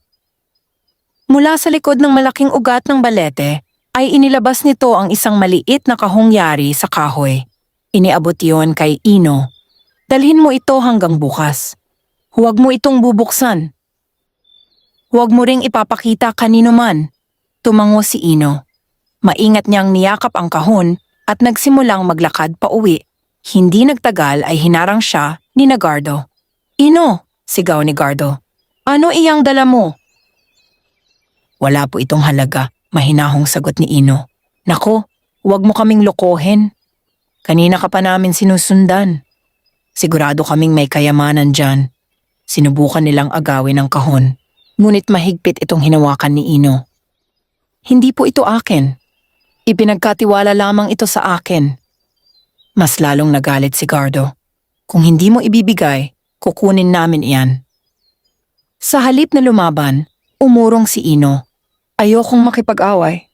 Mula sa likod ng malaking ugat ng balete, ay inilabas nito ang isang maliit na kahongyari sa kahoy. Iniabot iyon kay Ino. Dalhin mo ito hanggang bukas. Huwag mo itong bubuksan. Huwag mo ring ipapakita kanino man. Tumango si Ino. Maingat niyang niyakap ang kahon at nagsimulang maglakad pa uwi. Hindi nagtagal ay hinarang siya ni Gardo. Ino, sigaw ni Gardo. Ano iyang dala mo? Wala po itong halaga. Mahinahong sagot ni Ino. Nako, huwag mo kaming lokohin. Kanina ka pa namin sinusundan. Sigurado kaming may kayamanan dyan. Sinubukan nilang agawin ang kahon. Ngunit mahigpit itong hinawakan ni Ino. Hindi po ito akin. Ipinagkatiwala lamang ito sa akin. Mas lalong nagalit si Gardo. Kung hindi mo ibibigay, kukunin namin iyan. Sa halip na lumaban, umurong si Ino. Ayokong makipag-away.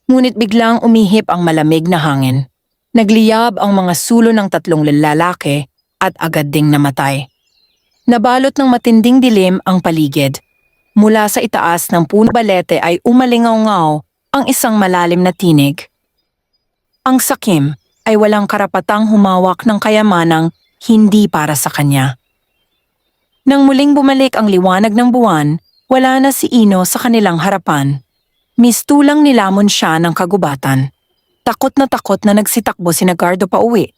Ngunit biglang umihip ang malamig na hangin. Nagliyab ang mga sulo ng 3 lalaki at agad ding namatay. Nabalot ng matinding dilim ang paligid. Mula sa itaas ng punong balete ay umalingaw-ngaw ang isang malalim na tinig. Ang sakim ay walang karapatang humawak ng kayamanang hindi para sa kanya. Nang muling bumalik ang liwanag ng buwan, wala na si Ino sa kanilang harapan. Mistulang nilamon siya ng kagubatan. Takot na nagsitakbo si Gardo pa uwi.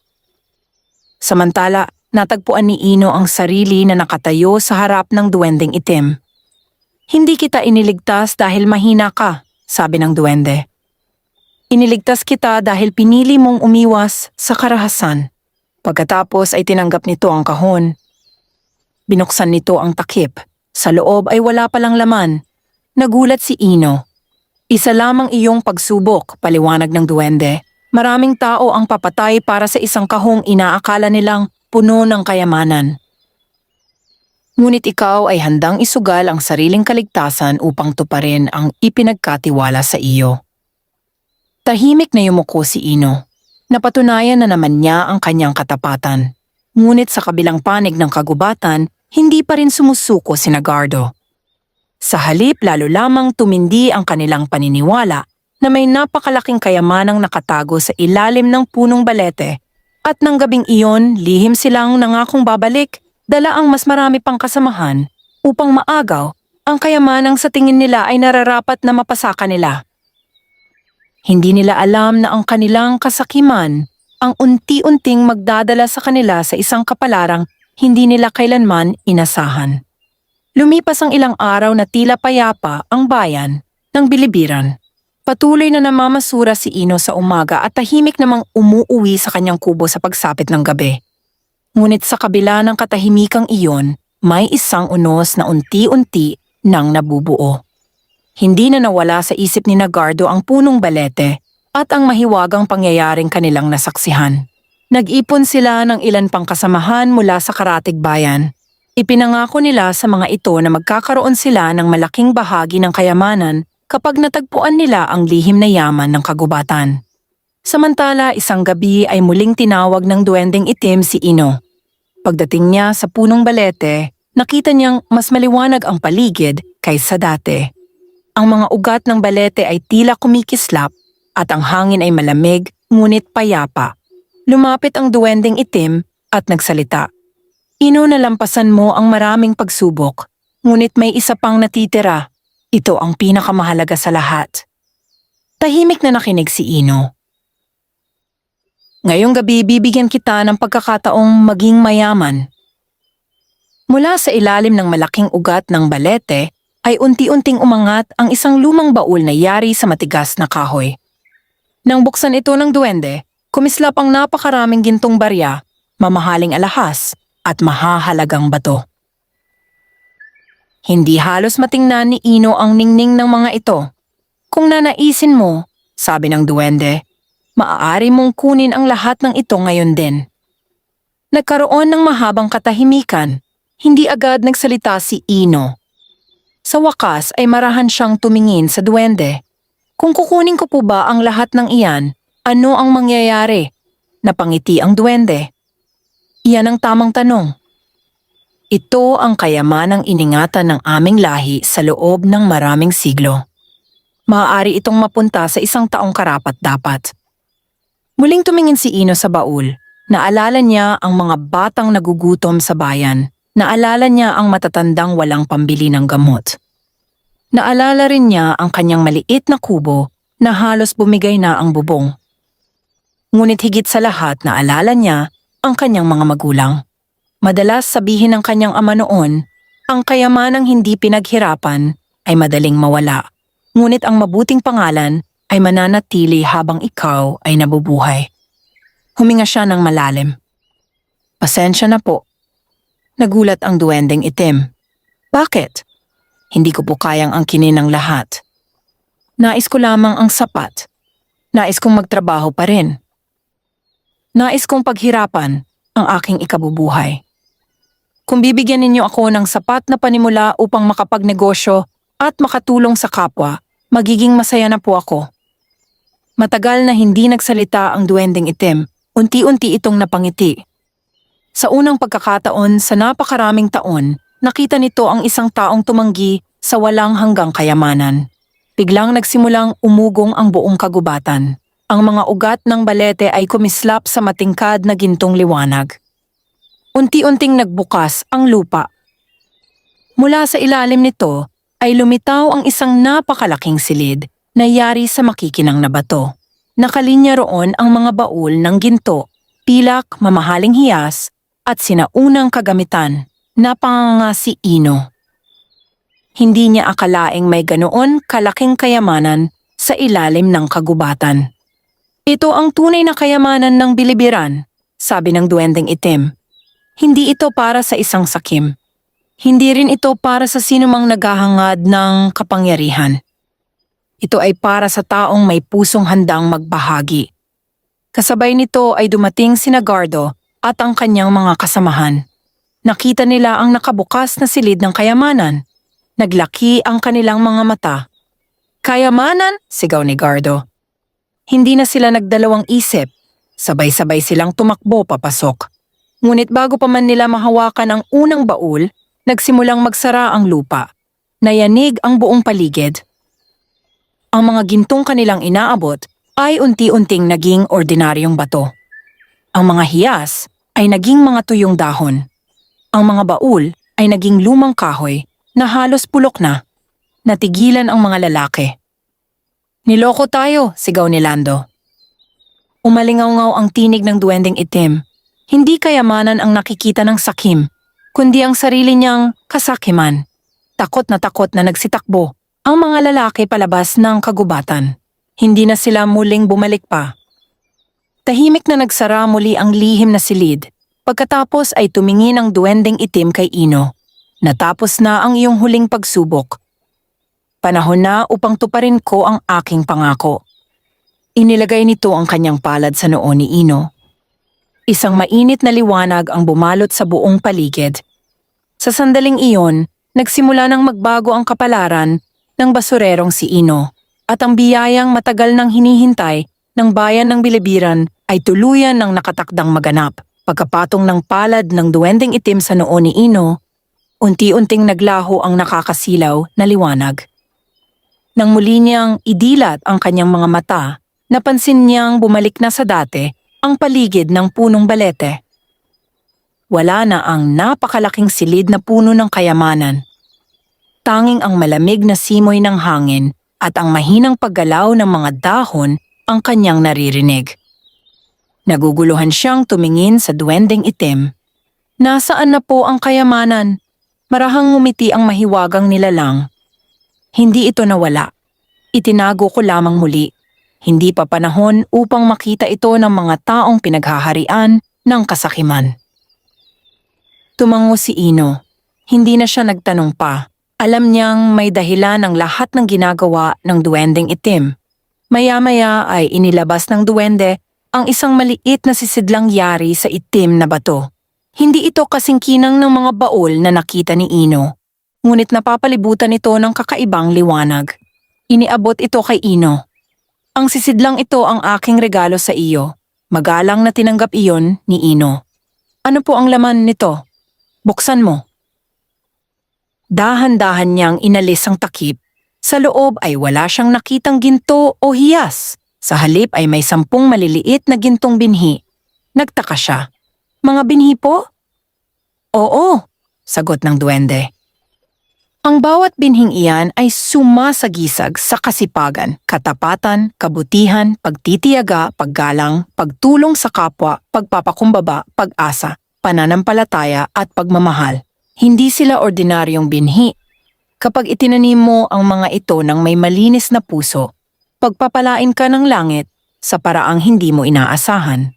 Samantala, natagpuan ni Ino ang sarili na nakatayo sa harap ng duwendeng itim. Hindi kita iniligtas dahil mahina ka, sabi ng duwende. Iniligtas kita dahil pinili mong umiwas sa karahasan. Pagkatapos ay tinanggap nito ang kahon. Binuksan nito ang takip. Sa loob ay wala palang laman. Nagulat si Ino. Isa lamang iyong pagsubok, paliwanag ng duwende. Maraming tao ang papatay para sa isang kahong inaakala nilang puno ng kayamanan. Ngunit ikaw ay handang isugal ang sariling kaligtasan upang tuparin ang ipinagkatiwala sa iyo. Tahimik na yumuko si Ino. Napatunayan na naman niya ang kanyang katapatan. Ngunit sa kabilang panig ng kagubatan, hindi pa rin sumusuko si Gardo. Sa halip lalo lamang tumindi ang kanilang paniniwala na may napakalaking kayamanang nakatago sa ilalim ng punong balete at nang gabing iyon lihim silang nangakong babalik, dala ang mas marami pang kasamahan upang maagaw ang kayamanang sa tingin nila ay nararapat na mapasaka nila. Hindi nila alam na ang kanilang kasakiman ang unti-unting magdadala sa kanila sa isang kapalarang hindi nila kailanman inasahan. Lumipas ang ilang araw na tila payapa ang bayan ng Bilibiran. Patuloy na namamasura si Ino sa umaga at tahimik namang umuuwi sa kanyang kubo sa pagsapit ng gabi. Ngunit sa kabila ng katahimikang iyon, may isang unos na unti-unti nang nabubuo. Hindi na nawala sa isip ni Gardo ang punong balete at ang mahiwagang pangyayaring kanilang nasaksihan. Nag-ipon sila ng ilan pang kasamahan mula sa karatig bayan. Ipinangako nila sa mga ito na magkakaroon sila ng malaking bahagi ng kayamanan kapag natagpuan nila ang lihim na yaman ng kagubatan. Samantala, isang gabi ay muling tinawag ng duwendeng itim si Ino. Pagdating niya sa punong balete, nakita niyang mas maliwanag ang paligid kaysa dati. Ang mga ugat ng balete ay tila kumikislap at ang hangin ay malamig ngunit payapa. Lumapit ang duwendeng itim at nagsalita. Ino, nalampasan mo ang maraming pagsubok, ngunit may isa pang natitira. Ito ang pinakamahalaga sa lahat. Tahimik na nakinig si Ino. Ngayong gabi bibigyan kita ng pagkakataong maging mayaman. Mula sa ilalim ng malaking ugat ng balete ay unti-unting umangat ang isang lumang baul na yari sa matigas na kahoy. Nang buksan ito ng duwende, kumislap ang napakaraming gintong barya, mamahaling alahas at mahahalagang bato. Hindi halos matingnan ni Ino ang ningning ng mga ito. Kung nanaisin mo, sabi ng duwende, maaari mong kunin ang lahat ng ito ngayon din. Nagkaroon ng mahabang katahimikan, hindi agad nagsalita si Ino. Sa wakas ay marahan siyang tumingin sa duwende. Kung kukunin ko po ba ang lahat ng iyan, ano ang mangyayari? Napangiti ang duwende. Iyan ang tamang tanong. Ito ang kayamanang iningatan ng aming lahi sa loob ng maraming siglo. Maaari itong mapunta sa isang taong karapat-dapat. Muling tumingin si Ino sa baul. Naalala niya ang mga batang nagugutom sa bayan. Naalala niya ang matatandang walang pambili ng gamot. Naalala rin niya ang kanyang maliit na kubo na halos bumigay na ang bubong. Ngunit higit sa lahat naalala niya ang kanyang mga magulang. Madalas sabihin ng kanyang ama noon, ang kayamanang hindi pinaghirapan ay madaling mawala. ngunit ang mabuting pangalan ay mananatili habang ikaw ay nabubuhay. Huminga siya ng malalim. Pasensya na po. Nagulat ang duwendeng itim. Bakit? Hindi ko po kayang angkinin ang lahat. Nais ko lamang ang sapat. Nais kong magtrabaho pa rin. Nais kong paghirapan ang aking ikabubuhay. Kung bibigyan ninyo ako ng sapat na panimula upang makapagnegosyo at makatulong sa kapwa, magiging masaya na po ako. Matagal na hindi nagsalita ang duwendeng itim, unti-unti itong napangiti. Sa unang pagkakataon sa napakaraming taon, nakita nito ang isang taong tumanggi sa walang hanggang kayamanan. Biglang nagsimulang umugong ang buong kagubatan. Ang mga ugat ng balete ay kumislap sa matingkad na gintong liwanag. Unti-unting nagbukas ang lupa. Mula sa ilalim nito ay lumitaw ang isang napakalaking silid na yari sa makikinang na bato. Nakalinya roon ang mga baul ng ginto, pilak, mamahaling hiyas at sinaunang kagamitan na panganga si Ino. Hindi niya akalaing may ganoon kalaking kayamanan sa ilalim ng kagubatan. Ito ang tunay na kayamanan ng Bilibiran, sabi ng duwendeng itim. Hindi ito para sa isang sakim. Hindi rin ito para sa sinumang naghahangad ng kapangyarihan. Ito ay para sa taong may pusong handang magbahagi. Kasabay nito ay dumating si Gardo at ang kanyang mga kasamahan. Nakita nila ang nakabukas na silid ng kayamanan. Naglaki ang kanilang mga mata. Kayamanan? Sigaw ni Gardo. Hindi na sila nagdalawang isip. Sabay-sabay silang tumakbo papasok. Ngunit bago pa man nila mahawakan ang unang baul, nagsimulang magsara ang lupa. Nayanig ang buong paligid. Ang mga gintong kanilang inaabot ay unti-unting naging ordinaryong bato. Ang mga hiyas ay naging mga tuyong dahon. Ang mga baul ay naging lumang kahoy na halos pulok na. Natigilan ang mga lalaki. Niloko tayo, sigaw ni Lando. Umalingaw-ngaw ang tinig ng duwendeng itim. Hindi kayamanan ang nakikita ng sakim, kundi ang sarili niyang kasakiman. Takot na nagsitakbo ang mga lalaki palabas ng kagubatan. Hindi na sila muling bumalik pa. Tahimik na nagsara muli ang lihim na silid. Pagkatapos ay tumingin ang duwendeng itim kay Ino. Natapos na ang iyong huling pagsubok. Panahon na upang tuparin ko ang aking pangako. Inilagay nito ang kanyang palad sa noo ni Ino. Isang mainit na liwanag ang bumalot sa buong paligid. Sa sandaling iyon, nagsimula nang magbago ang kapalaran ng basurerong si Ino at ang biyayang matagal nang hinihintay ng bayan ng Bilibiran ay tuluyan ng nakatakdang maganap. Pagkapatong ng palad ng duwendeng itim sa noo ni Ino, unti-unting naglaho ang nakakasilaw na liwanag. Nang muli niyang idilat ang kanyang mga mata, napansin niyang bumalik na sa dati ang paligid ng punong balete. Wala na ang napakalaking silid na puno ng kayamanan. Tanging ang malamig na simoy ng hangin at ang mahinang paggalaw ng mga dahon ang kanyang naririnig. Naguguluhan siyang tumingin sa duwendeng itim. Nasaan na po ang kayamanan? Marahang ngumiti ang mahiwagang nilalang. Hindi ito nawala. Itinago ko lamang muli. Hindi pa panahon upang makita ito ng mga taong pinaghaharian ng kasakiman. Tumango si Ino. Hindi na siya nagtanong pa. Alam niyang may dahilan ang lahat ng ginagawa ng duwendeng itim. Maya-maya ay inilabas ng duwende ang isang maliit na sisidlang yari sa itim na bato. Hindi ito kasingkinang ng mga baul na nakita ni Ino. Ngunit napapalibutan ito ng kakaibang liwanag. Iniabot ito kay Ino. Ang sisidlang ito ang aking regalo sa iyo. Magalang na tinanggap iyon ni Ino. Ano po ang laman nito? Buksan mo. Dahan-dahan niyang inalis ang takip. Sa loob ay wala siyang nakitang ginto o hiyas. Sa halip ay may 10 maliliit na gintong binhi. Nagtaka siya. Mga binhi po? Oo, sagot ng duwende. Ang bawat binhing iyan ay sumasagisag sa kasipagan, katapatan, kabutihan, pagtitiyaga, paggalang, pagtulong sa kapwa, pagpapakumbaba, pag-asa, pananampalataya at pagmamahal. Hindi sila ordinaryong binhi. Kapag itinanim mo ang mga ito ng may malinis na puso, pagpapalain ka ng langit sa paraang hindi mo inaasahan.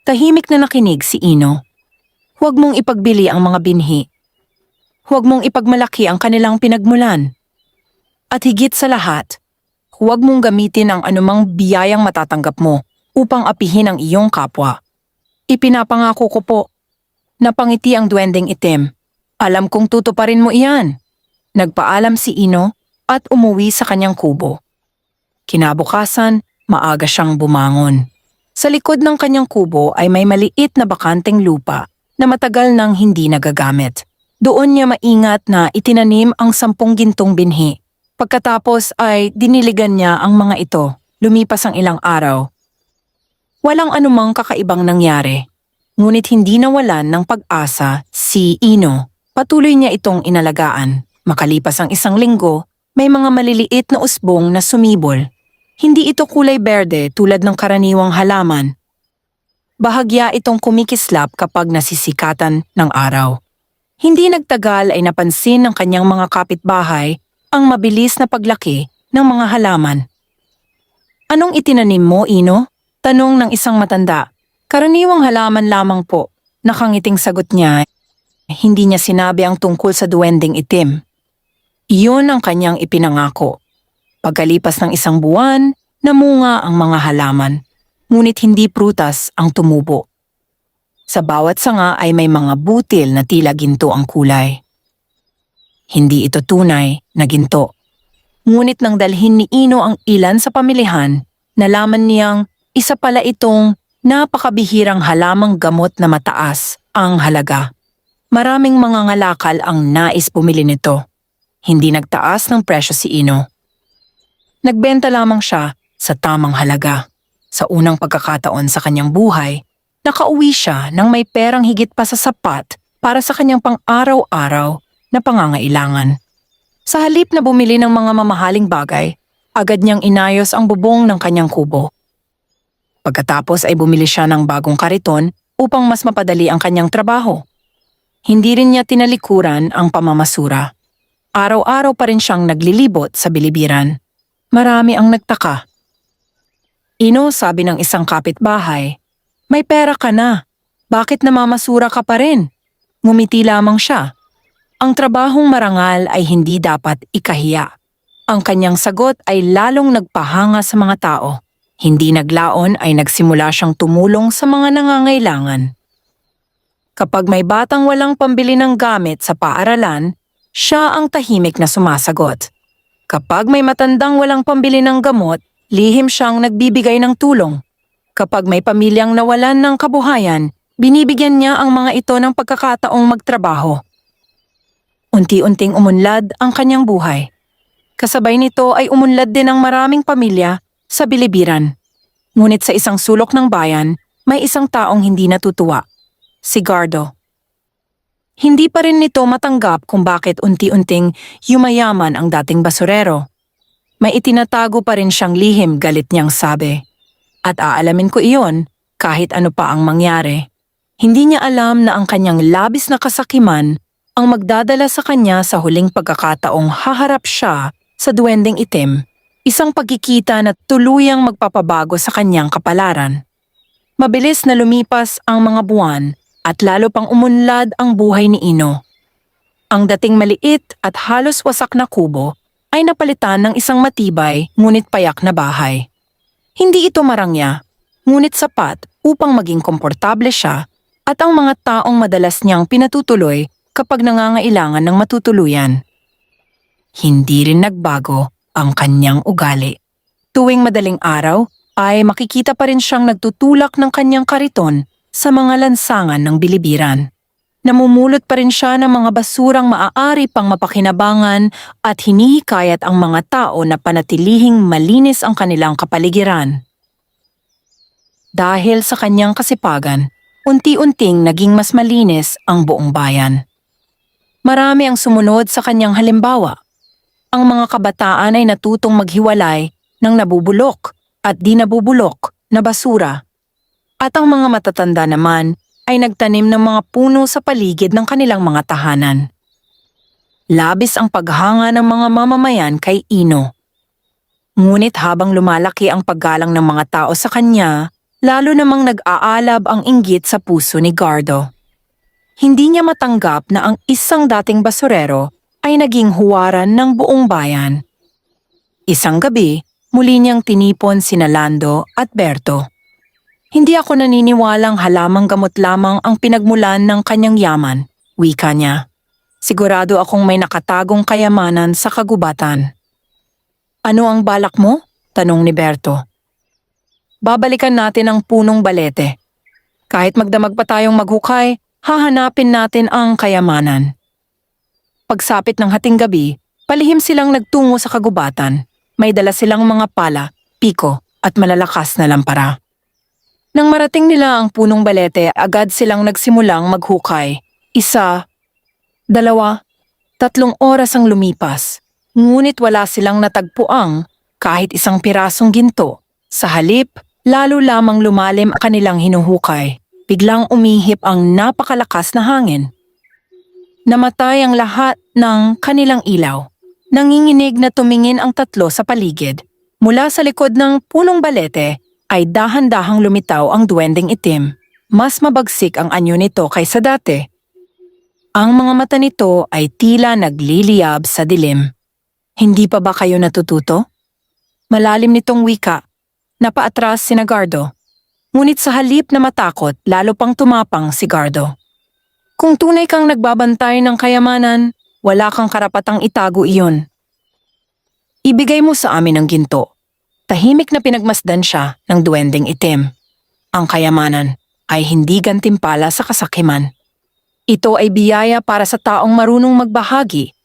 Tahimik na nakinig si Ino. Huwag mong ipagbili ang mga binhi. Huwag mong ipagmalaki ang kanilang pinagmulan. At higit sa lahat, huwag mong gamitin ang anumang biyayang matatanggap mo upang apihin ang iyong kapwa. Ipinapangako ko po. Napangiti ang duwending itim. Alam kong tutuparin mo iyan. Nagpaalam si Ino at umuwi sa kanyang kubo. Kinabukasan, maaga siyang bumangon. Sa likod ng kanyang kubo ay may maliit na bakanteng lupa na matagal nang hindi nagagamit. Doon niya maingat na itinanim ang 10 gintong binhi. Pagkatapos ay diniligan niya ang mga ito. Lumipas ang ilang araw. Walang anumang kakaibang nangyari. Ngunit hindi nawalan ng pag-asa si Ino. Patuloy niya itong inalagaan. Makalipas ang 1 linggo, may mga maliliit na usbong na sumibol. Hindi ito kulay berde tulad ng karaniwang halaman. Bahagya itong kumikislap kapag nasisikatan ng araw. Hindi nagtagal ay napansin ng kanyang mga kapitbahay ang mabilis na paglaki ng mga halaman. Anong itinanim mo, Ino? Tanong ng isang matanda. Karaniwang halaman lamang po. Nakangiting sagot niya. Hindi niya sinabi ang tungkol sa duwending itim. Iyon ang kanyang ipinangako. Pagkalipas ng 1 buwan, namunga ang mga halaman. Ngunit hindi prutas ang tumubo. Sa bawat sanga ay may mga butil na tila ginto ang kulay. Hindi ito tunay na ginto. Ngunit nang dalhin ni Ino ang ilan sa pamilihan, nalaman niyang isa pala itong napakabihirang halamang gamot na mataas ang halaga. Maraming mga ngalakal ang nais bumili nito. Hindi nagtaas ng presyo si Ino. Nagbenta lamang siya sa tamang halaga. Sa unang pagkakataon sa kanyang buhay, nakauwi siya ng may perang higit pa sa sapat para sa kanyang pang-araw-araw na pangangailangan. Sa halip na bumili ng mga mamahaling bagay, agad niyang inayos ang bubong ng kanyang kubo. Pagkatapos ay bumili siya ng bagong kariton upang mas mapadali ang kanyang trabaho. Hindi rin niya tinalikuran ang pamamasura. Araw-araw pa rin siyang naglilibot sa bilibiran. Marami ang nagtaka. Ino, sabi ng isang kapitbahay, may pera ka na. Bakit namamasura ka pa rin? Ngumiti lamang siya. Ang trabahong marangal ay hindi dapat ikahiya. Ang kanyang sagot ay lalong nagpahanga sa mga tao. Hindi naglaon ay nagsimula siyang tumulong sa mga nangangailangan. Kapag may batang walang pambili ng gamit sa paaralan, siya ang tahimik na sumasagot. Kapag may matandang walang pambili ng gamot, lihim siyang nagbibigay ng tulong. Kapag may pamilyang nawalan ng kabuhayan, binibigyan niya ang mga ito ng pagkakataong magtrabaho. Unti-unting umunlad ang kanyang buhay. Kasabay nito ay umunlad din ang maraming pamilya sa bilibiran. Ngunit sa isang sulok ng bayan, may isang taong hindi natutuwa. Si Gardo. Hindi pa rin nito matanggap kung bakit unti-unting yumayaman ang dating basurero. May itinatago pa rin siyang lihim, galit niyang sabi. At aalamin ko iyon kahit ano pa ang mangyari. Hindi niya alam na ang kanyang labis na kasakiman ang magdadala sa kanya sa huling pagkakataong haharap siya sa duwending itim, isang pagkikita na tuluyang magpapabago sa kanyang kapalaran. Mabilis na lumipas ang mga buwan at lalo pang umunlad ang buhay ni Ino. Ang dating maliit at halos wasak na kubo ay napalitan ng isang matibay ngunit payak na bahay. Hindi ito marangya, ngunit sapat upang maging komportable siya at ang mga taong madalas niyang pinatutuloy kapag nangangailangan ng matutuluyan. Hindi rin nagbago ang kanyang ugali. Tuwing madaling araw ay makikita pa rin siyang nagtutulak ng kanyang kariton sa mga lansangan ng bilibiran. Namumulot pa rin siya ng mga basurang maaari pang mapakinabangan at hinihikayat ang mga tao na panatilihing malinis ang kanilang kapaligiran. Dahil sa kanyang kasipagan, unti-unting naging mas malinis ang buong bayan. Marami ang sumunod sa kanyang halimbawa. Ang mga kabataan ay natutong maghiwalay ng nabubulok at di nabubulok na basura. At ang mga matatanda naman ay nagtanim ng mga puno sa paligid ng kanilang mga tahanan. Labis ang paghanga ng mga mamamayan kay Ino. Ngunit habang lumalaki ang paggalang ng mga tao sa kanya, lalo namang nag-aalab ang inggit sa puso ni Gardo. Hindi niya matanggap na ang isang dating basurero ay naging huwaran ng buong bayan. Isang gabi, muli niyang tinipon sina Lando at Berto. Hindi ako naniniwalang halamang gamot lamang ang pinagmulan ng kanyang yaman, wika niya. Sigurado akong may nakatagong kayamanan sa kagubatan. Ano ang balak mo? Tanong ni Berto. Babalikan natin ang punong balete. Kahit magdamag pa tayong maghukay, hahanapin natin ang kayamanan. Pagsapit ng hating gabi, palihim silang nagtungo sa kagubatan. May dala silang mga pala, piko at malalakas na lampara. Nang marating nila ang punong balete, agad silang nagsimulang maghukay. 1, 2, 3 oras ang lumipas. Ngunit wala silang natagpuang kahit isang pirasong ginto. Sa halip, lalo lamang lumalim ang kanilang hinuhukay. Biglang umihip ang napakalakas na hangin. Namatay ang lahat ng kanilang ilaw. Nanginginig na tumingin ang tatlo sa paligid. Mula sa likod ng punong balete ay dahan-dahang lumitaw ang duwending itim. Mas mabagsik ang anyo nito kaysa dati. Ang mga mata nito ay tila nagliliyab sa dilim. Hindi pa ba kayo natututo? Malalim nitong wika. Napaatras si Gardo. Ngunit sa halip na matakot, lalo pang tumapang si Gardo. Kung tunay kang nagbabantay ng kayamanan, wala kang karapatang itago iyon. Ibigay mo sa amin ang ginto. Tahimik na pinagmasdan siya ng duwending itim. Ang kayamanan ay hindi gantimpala sa kasakiman. Ito ay biyaya para sa taong marunong magbahagi,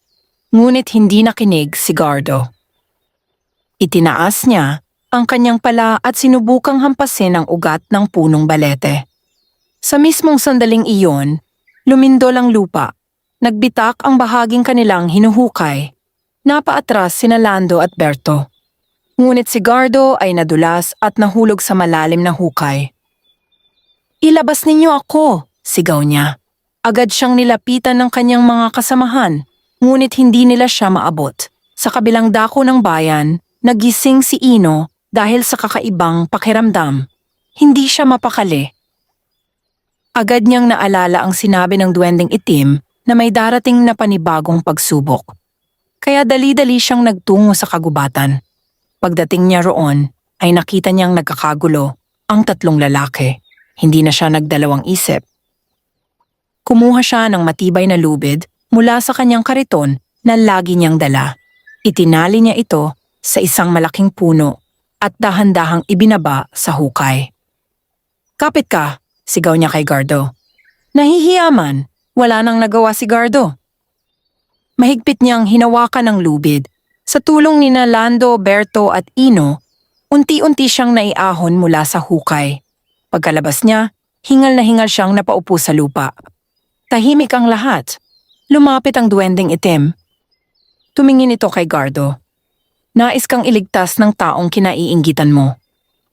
ngunit hindi nakinig si Gardo. Itinaas niya ang kanyang pala at sinubukang hampasin ang ugat ng punong balete. Sa mismong sandaling iyon, lumindol ang lupa. Nagbitak ang bahaging kanilang hinuhukay. Napaatras sina Lando at Berto. Ngunit si Gardo ay nadulas at nahulog sa malalim na hukay. Ilabas ninyo ako, sigaw niya. Agad siyang nilapitan ng kanyang mga kasamahan, ngunit hindi nila siya maabot. Sa kabilang dako ng bayan, nagising si Ino dahil sa kakaibang pakiramdam. Hindi siya mapakali. Agad niyang naalala ang sinabi ng duwending itim na may darating na panibagong pagsubok. Kaya dali-dali siyang nagtungo sa kagubatan. Pagdating niya roon, ay nakita niyang nagkakagulo ang tatlong lalaki. Hindi na siya nagdalawang isip. Kumuha siya ng matibay na lubid mula sa kanyang kariton na lagi niyang dala. Itinali niya ito sa isang malaking puno at dahan-dahang ibinaba sa hukay. Kapit ka, sigaw niya kay Gardo. Nahihiyaman, wala nang nagawa si Gardo. Mahigpit niyang hinawakan ng lubid. Sa tulong ni Lando, Berto at Ino, unti-unti siyang naiahon mula sa hukay. Pagkalabas niya, hingal na hingal siyang napaupo sa lupa. Tahimik ang lahat. Lumapit ang duwending itim. Tumingin ito kay Gardo. Nais kang iligtas ng taong kinaiinggitan mo.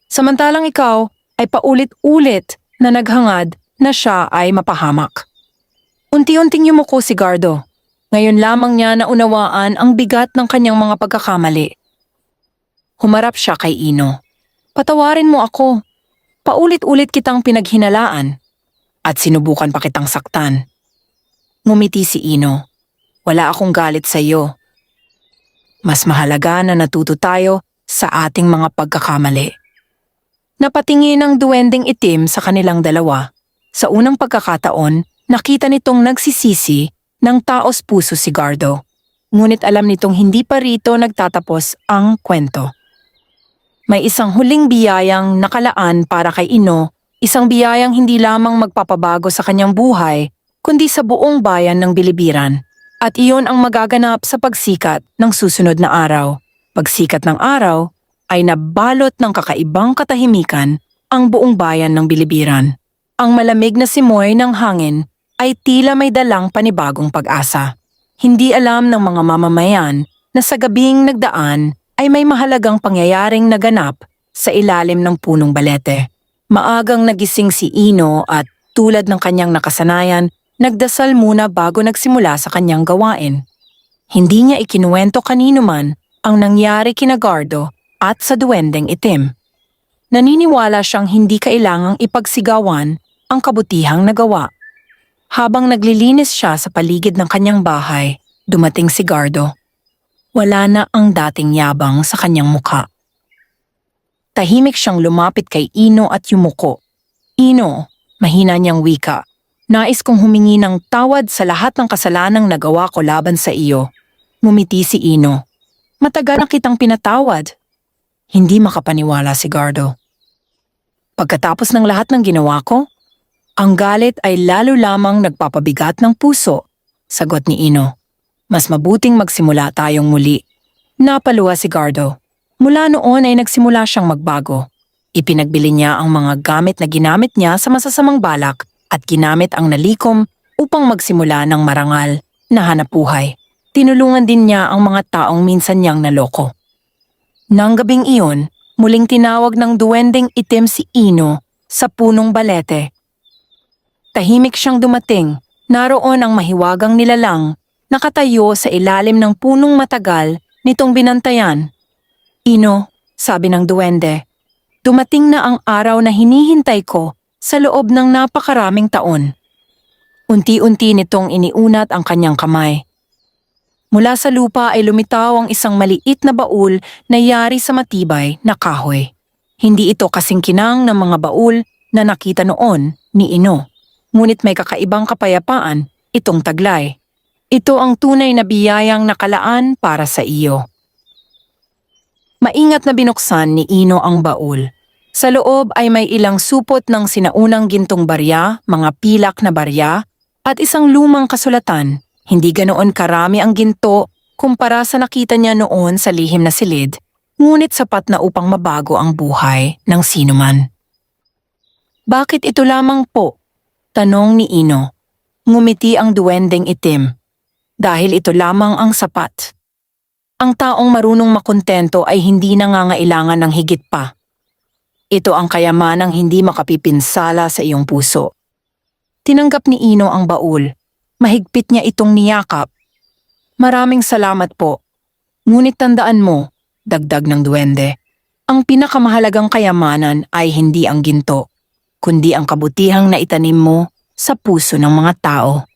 Samantalang ikaw ay paulit-ulit na naghangad na siya ay mapahamak. Unti-unting yumuko si Gardo. Ngayon lamang niya naunawaan ang bigat ng kanyang mga pagkakamali. Humarap siya kay Ino. Patawarin mo ako. Paulit-ulit kitang pinaghinalaan at sinubukan pa kitang saktan. Ngumiti si Ino. Wala akong galit sa iyo. Mas mahalaga na natuto tayo sa ating mga pagkakamali. Napatingin ang duwending itim sa kanilang dalawa. Sa unang pagkakataon, nakita nitong nagsisisi ng taos puso si Gardo. Ngunit alam nitong hindi pa rito nagtatapos ang kwento. May isang huling biyayang nakalaan para kay Ino, isang biyayang hindi lamang magpapabago sa kanyang buhay, kundi sa buong bayan ng Bilibiran. At iyon ang magaganap sa pagsikat ng susunod na araw. Pagsikat ng araw ay nabalot ng kakaibang katahimikan ang buong bayan ng Bilibiran. Ang malamig na simoy ng hangin ay tila may dalang panibagong pag-asa. Hindi alam ng mga mamamayan na sa gabing nagdaan ay may mahalagang pangyayaring naganap sa ilalim ng punong balete. Maagang nagising si Ino at tulad ng kanyang nakasanayan, nagdasal muna bago nagsimula sa kanyang gawain. Hindi niya ikinuwento kanino man ang nangyari kina Gardo at sa duwendeng itim. Naniniwala siyang hindi kailangang ipagsigawan ang kabutihang nagawa. Habang naglilinis siya sa paligid ng kanyang bahay, dumating si Gardo. Wala na ang dating yabang sa kanyang mukha. Tahimik siyang lumapit kay Ino at yumuko. Ino, mahina niyang wika. Nais kong humingi ng tawad sa lahat ng kasalanang nagawa ko laban sa iyo. Ngumiti si Ino. Matagal na kitang pinatawad. Hindi makapaniwala si Gardo. Pagkatapos ng lahat ng ginawa ko, ang galit ay lalo lamang nagpapabigat ng puso, sagot ni Ino. Mas mabuting magsimula tayong muli. Napaluha si Gardo. Mula noon ay nagsimula siyang magbago. Ipinagbili niya ang mga gamit na ginamit niya sa masasamang balak at ginamit ang nalikom upang magsimula ng marangal na hanapbuhay. Tinulungan din niya ang mga taong minsan niyang naloko. Nang gabing iyon, muling tinawag ng duwendeng itim si Ino sa punong balete. Tahimik siyang dumating, naroon ang mahiwagang nilalang, nakatayo sa ilalim ng punong matagal nitong binantayan. Ino, sabi ng duwende, dumating na ang araw na hinihintay ko sa loob ng napakaraming taon. Unti-unti nitong iniunat ang kanyang kamay. Mula sa lupa ay lumitaw ang isang maliit na baul na yari sa matibay na kahoy. Hindi ito kasing kinang ng mga baul na nakita noon ni Ino. Ngunit may kakaibang kapayapaan itong taglay. Ito ang tunay na biyayang nakalaan para sa iyo. Maingat na binuksan ni Ino ang baul. Sa loob ay may ilang supot ng sinaunang gintong barya, mga pilak na barya, at isang lumang kasulatan. Hindi ganoon karami ang ginto kumpara sa nakita niya noon sa lihim na silid, ngunit sapat na upang mabago ang buhay ng sinuman. Bakit ito lamang po? Tanong ni Ino. Ngumiti ang duwendeng itim. Dahil ito lamang ang sapat. Ang taong marunong makontento ay hindi nangangailangan ng higit pa. Ito ang kayamanang hindi makapipinsala sa iyong puso. Tinanggap ni Ino ang baul. Mahigpit niya itong niyakap. Maraming salamat po. Ngunit tandaan mo, dagdag ng duwende, ang pinakamahalagang kayamanan ay hindi ang ginto, kundi ang kabutihang naitanim mo sa puso ng mga tao.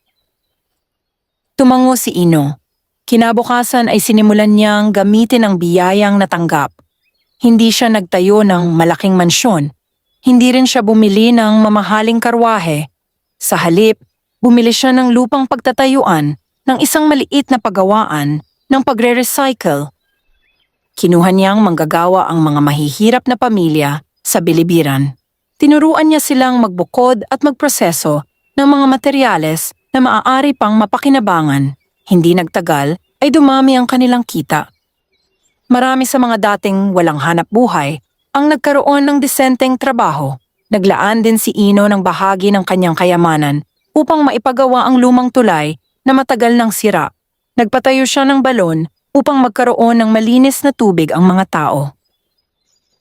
Tumango si Ino. Kinabukasan ay sinimulan niyang gamitin ang biyayang natanggap. Hindi siya nagtayo ng malaking mansyon. Hindi rin siya bumili ng mamahaling karwahe. Sa halip, bumili siya ng lupang pagtatayuan ng isang maliit na pagawaan ng pagre-recycle. Kinuha niyang manggagawa ang mga mahihirap na pamilya sa bilibiran. Tinuruan niya silang magbukod at magproseso ng mga materyales na maaari pang mapakinabangan. Hindi nagtagal ay dumami ang kanilang kita. Marami sa mga dating walang hanap buhay ang nagkaroon ng disenteng trabaho. Naglaan din si Ino ng bahagi ng kanyang kayamanan upang maipagawa ang lumang tulay na matagal nang sira. Nagpatayo siya ng balon upang magkaroon ng malinis na tubig ang mga tao.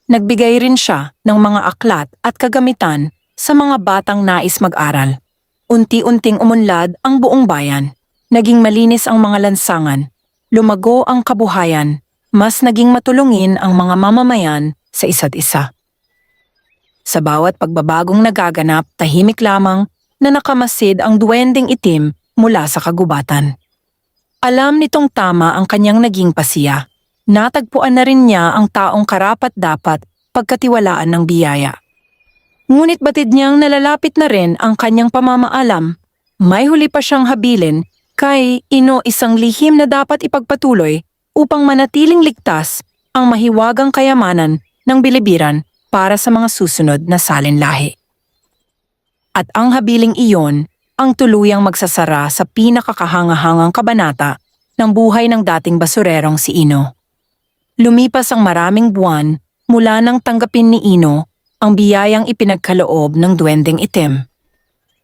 Nagbigay rin siya ng mga aklat at kagamitan sa mga batang nais mag-aral. Unti-unting umunlad ang buong bayan. Naging malinis ang mga lansangan. Lumago ang kabuhayan. Mas naging matulungin ang mga mamamayan sa isa't isa. Sa bawat pagbabagong nagaganap, tahimik lamang na nakamasid ang duwendeng itim mula sa kagubatan. Alam nitong tama ang kanyang naging pasiya. Natagpuan na rin niya ang taong karapat-dapat pagkatiwalaan ng biyaya. Ngunit batid niyang nalalapit na rin ang kanyang pamamaalam. May huli pa siyang habilin kay Ino, isang lihim na dapat ipagpatuloy upang manatiling ligtas ang mahiwagang kayamanan ng bilibiran para sa mga susunod na salinlahi. At ang habiling iyon ang tuluyang magsasara sa pinakakahangahangang kabanata ng buhay ng dating basurerong si Ino. Lumipas ang maraming buwan mula nang tanggapin ni Ino ang biyayang ipinagkaloob ng duwendeng itim.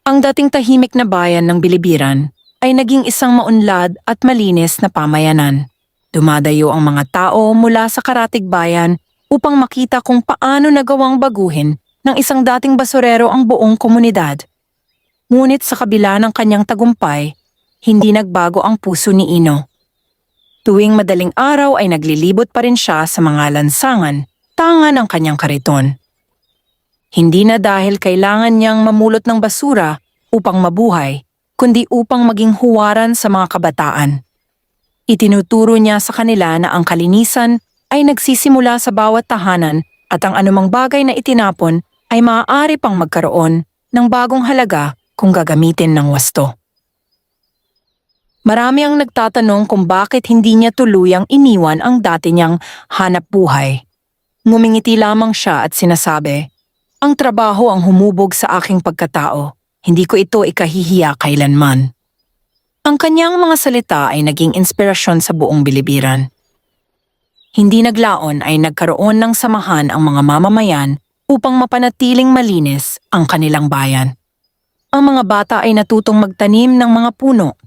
Ang dating tahimik na bayan ng bilibiran ay naging isang maunlad at malinis na pamayanan. Dumadayo ang mga tao mula sa karatig bayan upang makita kung paano nagawang baguhin ng isang dating basurero ang buong komunidad. Ngunit sa kabila ng kanyang tagumpay, hindi nagbago ang puso ni Ino. Tuwing madaling araw ay naglilibot pa rin siya sa mga lansangan, tanga ng kanyang kariton. Hindi na dahil kailangan niyang mamulot ng basura upang mabuhay, kundi upang maging huwaran sa mga kabataan. Itinuturo niya sa kanila na ang kalinisan ay nagsisimula sa bawat tahanan at ang anumang bagay na itinapon ay maaari pang magkaroon ng bagong halaga kung gagamitin ng wasto. Marami ang nagtatanong kung bakit hindi niya tuluyang iniwan ang dati niyang hanap buhay. Ngumingiti lamang siya at sinasabi, "Ang trabaho ang humubog sa aking pagkatao. Hindi ko ito ikahihiya kailanman." Ang kanyang mga salita ay naging inspirasyon sa buong Bilibiran. Hindi naglaon ay nagkaroon ng samahan ang mga mamamayan upang mapanatiling malinis ang kanilang bayan. Ang mga bata ay natutong magtanim ng mga puno.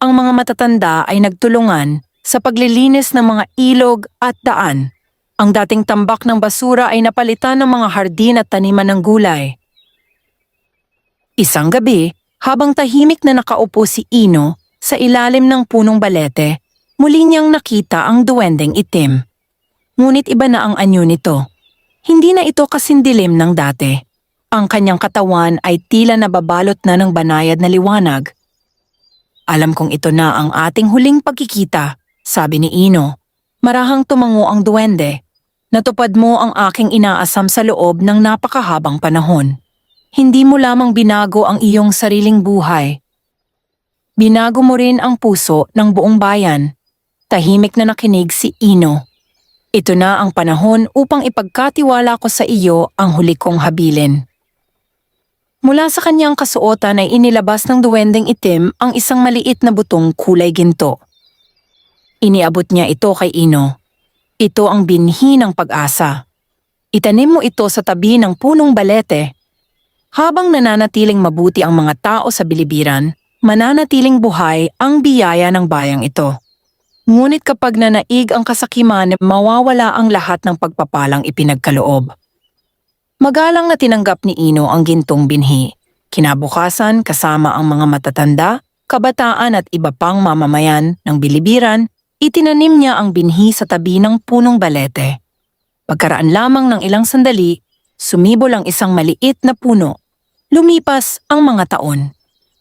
Ang mga matatanda ay nagtulungan sa paglilinis ng mga ilog at daan. Ang dating tambak ng basura ay napalitan ng mga hardin at taniman ng gulay. Isang gabi, habang tahimik na nakaupo si Ino sa ilalim ng punong balete, muli niyang nakita ang duwendeng itim. Ngunit iba na ang anyo nito. Hindi na ito kasindilim ng dati. Ang kanyang katawan ay tila nababalot na ng banayad na liwanag. "Alam kong ito na ang ating huling pagkikita," sabi ni Ino. Marahang tumango ang duwende. "Natupad mo ang aking inaasam sa loob ng napakahabang panahon. Hindi mo lamang binago ang iyong sariling buhay. Binago mo rin ang puso ng buong bayan." Tahimik na nakinig si Ino. "Ito na ang panahon upang ipagkatiwala ko sa iyo ang huli kong habilin." Mula sa kanyang kasuotan ay inilabas ng duwendeng itim ang isang maliit na butong kulay ginto. Iniabot niya ito kay Ino. "Ito ang binhi ng pag-asa. Itanim mo ito sa tabi ng punong balete. Habang nananatiling mabuti ang mga tao sa Bilibiran, mananatiling buhay ang biyaya ng bayang ito. Ngunit kapag nanaig ang kasakiman, mawawala ang lahat ng pagpapalang ipinagkaloob." Magalang na tinanggap ni Ino ang gintong binhi. Kinabukasan, kasama ang mga matatanda, kabataan at iba pang mamamayan ng Bilibiran, itinanim niya ang binhi sa tabi ng punong balete. Pagkaraan lamang ng ilang sandali, sumibol ang isang maliit na puno. Lumipas ang mga taon.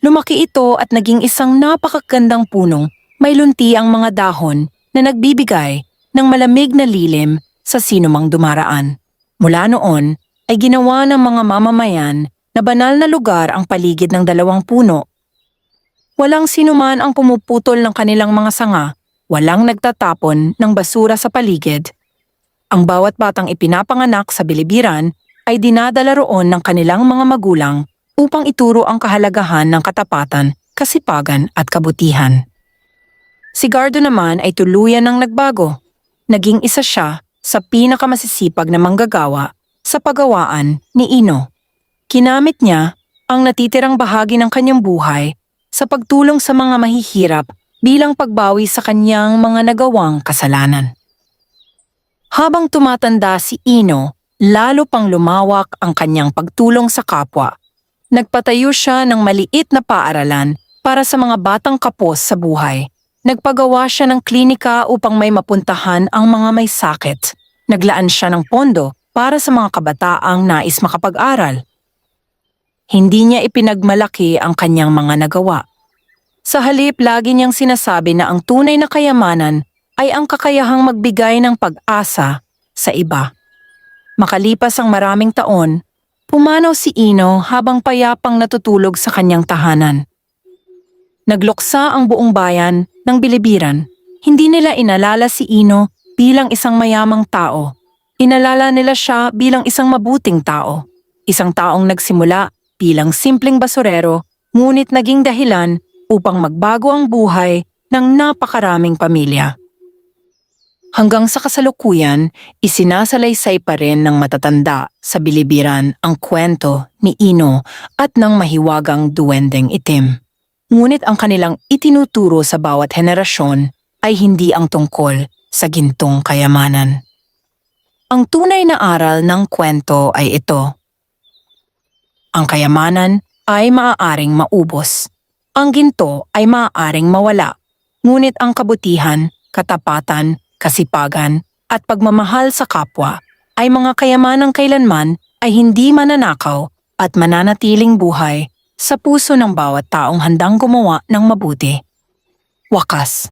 Lumaki ito at naging isang napakagandang punong may lunti ang mga dahon na nagbibigay ng malamig na lilim sa sinumang dumaraan. Mula noon ay ginawa ng mga mamamayan na banal na lugar ang paligid ng dalawang puno. Walang sinuman ang pumuputol ng kanilang mga sanga, walang nagtatapon ng basura sa paligid. Ang bawat batang ipinapanganak sa Bilibiran ay dinadala roon ng kanilang mga magulang upang ituro ang kahalagahan ng katapatan, kasipagan at kabutihan. Si Gardo naman ay tuluyan ng nagbago. Naging isa siya sa pinakamasisipag na manggagawa sa paggawaan ni Ino. Kinamit niya ang natitirang bahagi ng kanyang buhay sa pagtulong sa mga mahihirap bilang pagbawi sa kanyang mga nagawang kasalanan. Habang tumatanda si Ino, lalo pang lumawak ang kanyang pagtulong sa kapwa. Nagpatayo siya ng maliit na paaralan para sa mga batang kapos sa buhay. Nagpagawa siya ng klinika upang may mapuntahan ang mga may sakit. Naglaan siya ng pondo para sa mga kabataang nais makapag-aral. Hindi niya ipinagmalaki ang kanyang mga nagawa. Sa halip, lagi niyang sinasabi na ang tunay na kayamanan ay ang kakayahang magbigay ng pag-asa sa iba. Makalipas ang maraming taon, pumanaw si Ino habang payapang natutulog sa kanyang tahanan. Nagluksa ang buong bayan ng Bilibiran. Hindi nila inalala si Ino bilang isang mayamang tao. Inalala nila siya bilang isang mabuting tao. Isang taong nagsimula bilang simpleng basurero, ngunit naging dahilan upang magbago ang buhay ng napakaraming pamilya. Hanggang sa kasalukuyan, isinasalaysay pa rin ng matatanda sa Bilibiran ang kwento ni Ino at ng mahiwagang duwendeng itim. Ngunit ang kanilang itinuturo sa bawat henerasyon ay hindi ang tungkol sa gintong kayamanan. Ang tunay na aral ng kwento ay ito. Ang kayamanan ay maaaring maubos. Ang ginto ay maaaring mawala. Ngunit ang kabutihan katapatan, kasipagan, at pagmamahal sa kapwa ay mga kayamanang kailanman ay hindi mananakaw at mananatiling buhay sa puso ng bawat taong handang gumawa ng mabuti. Wakas.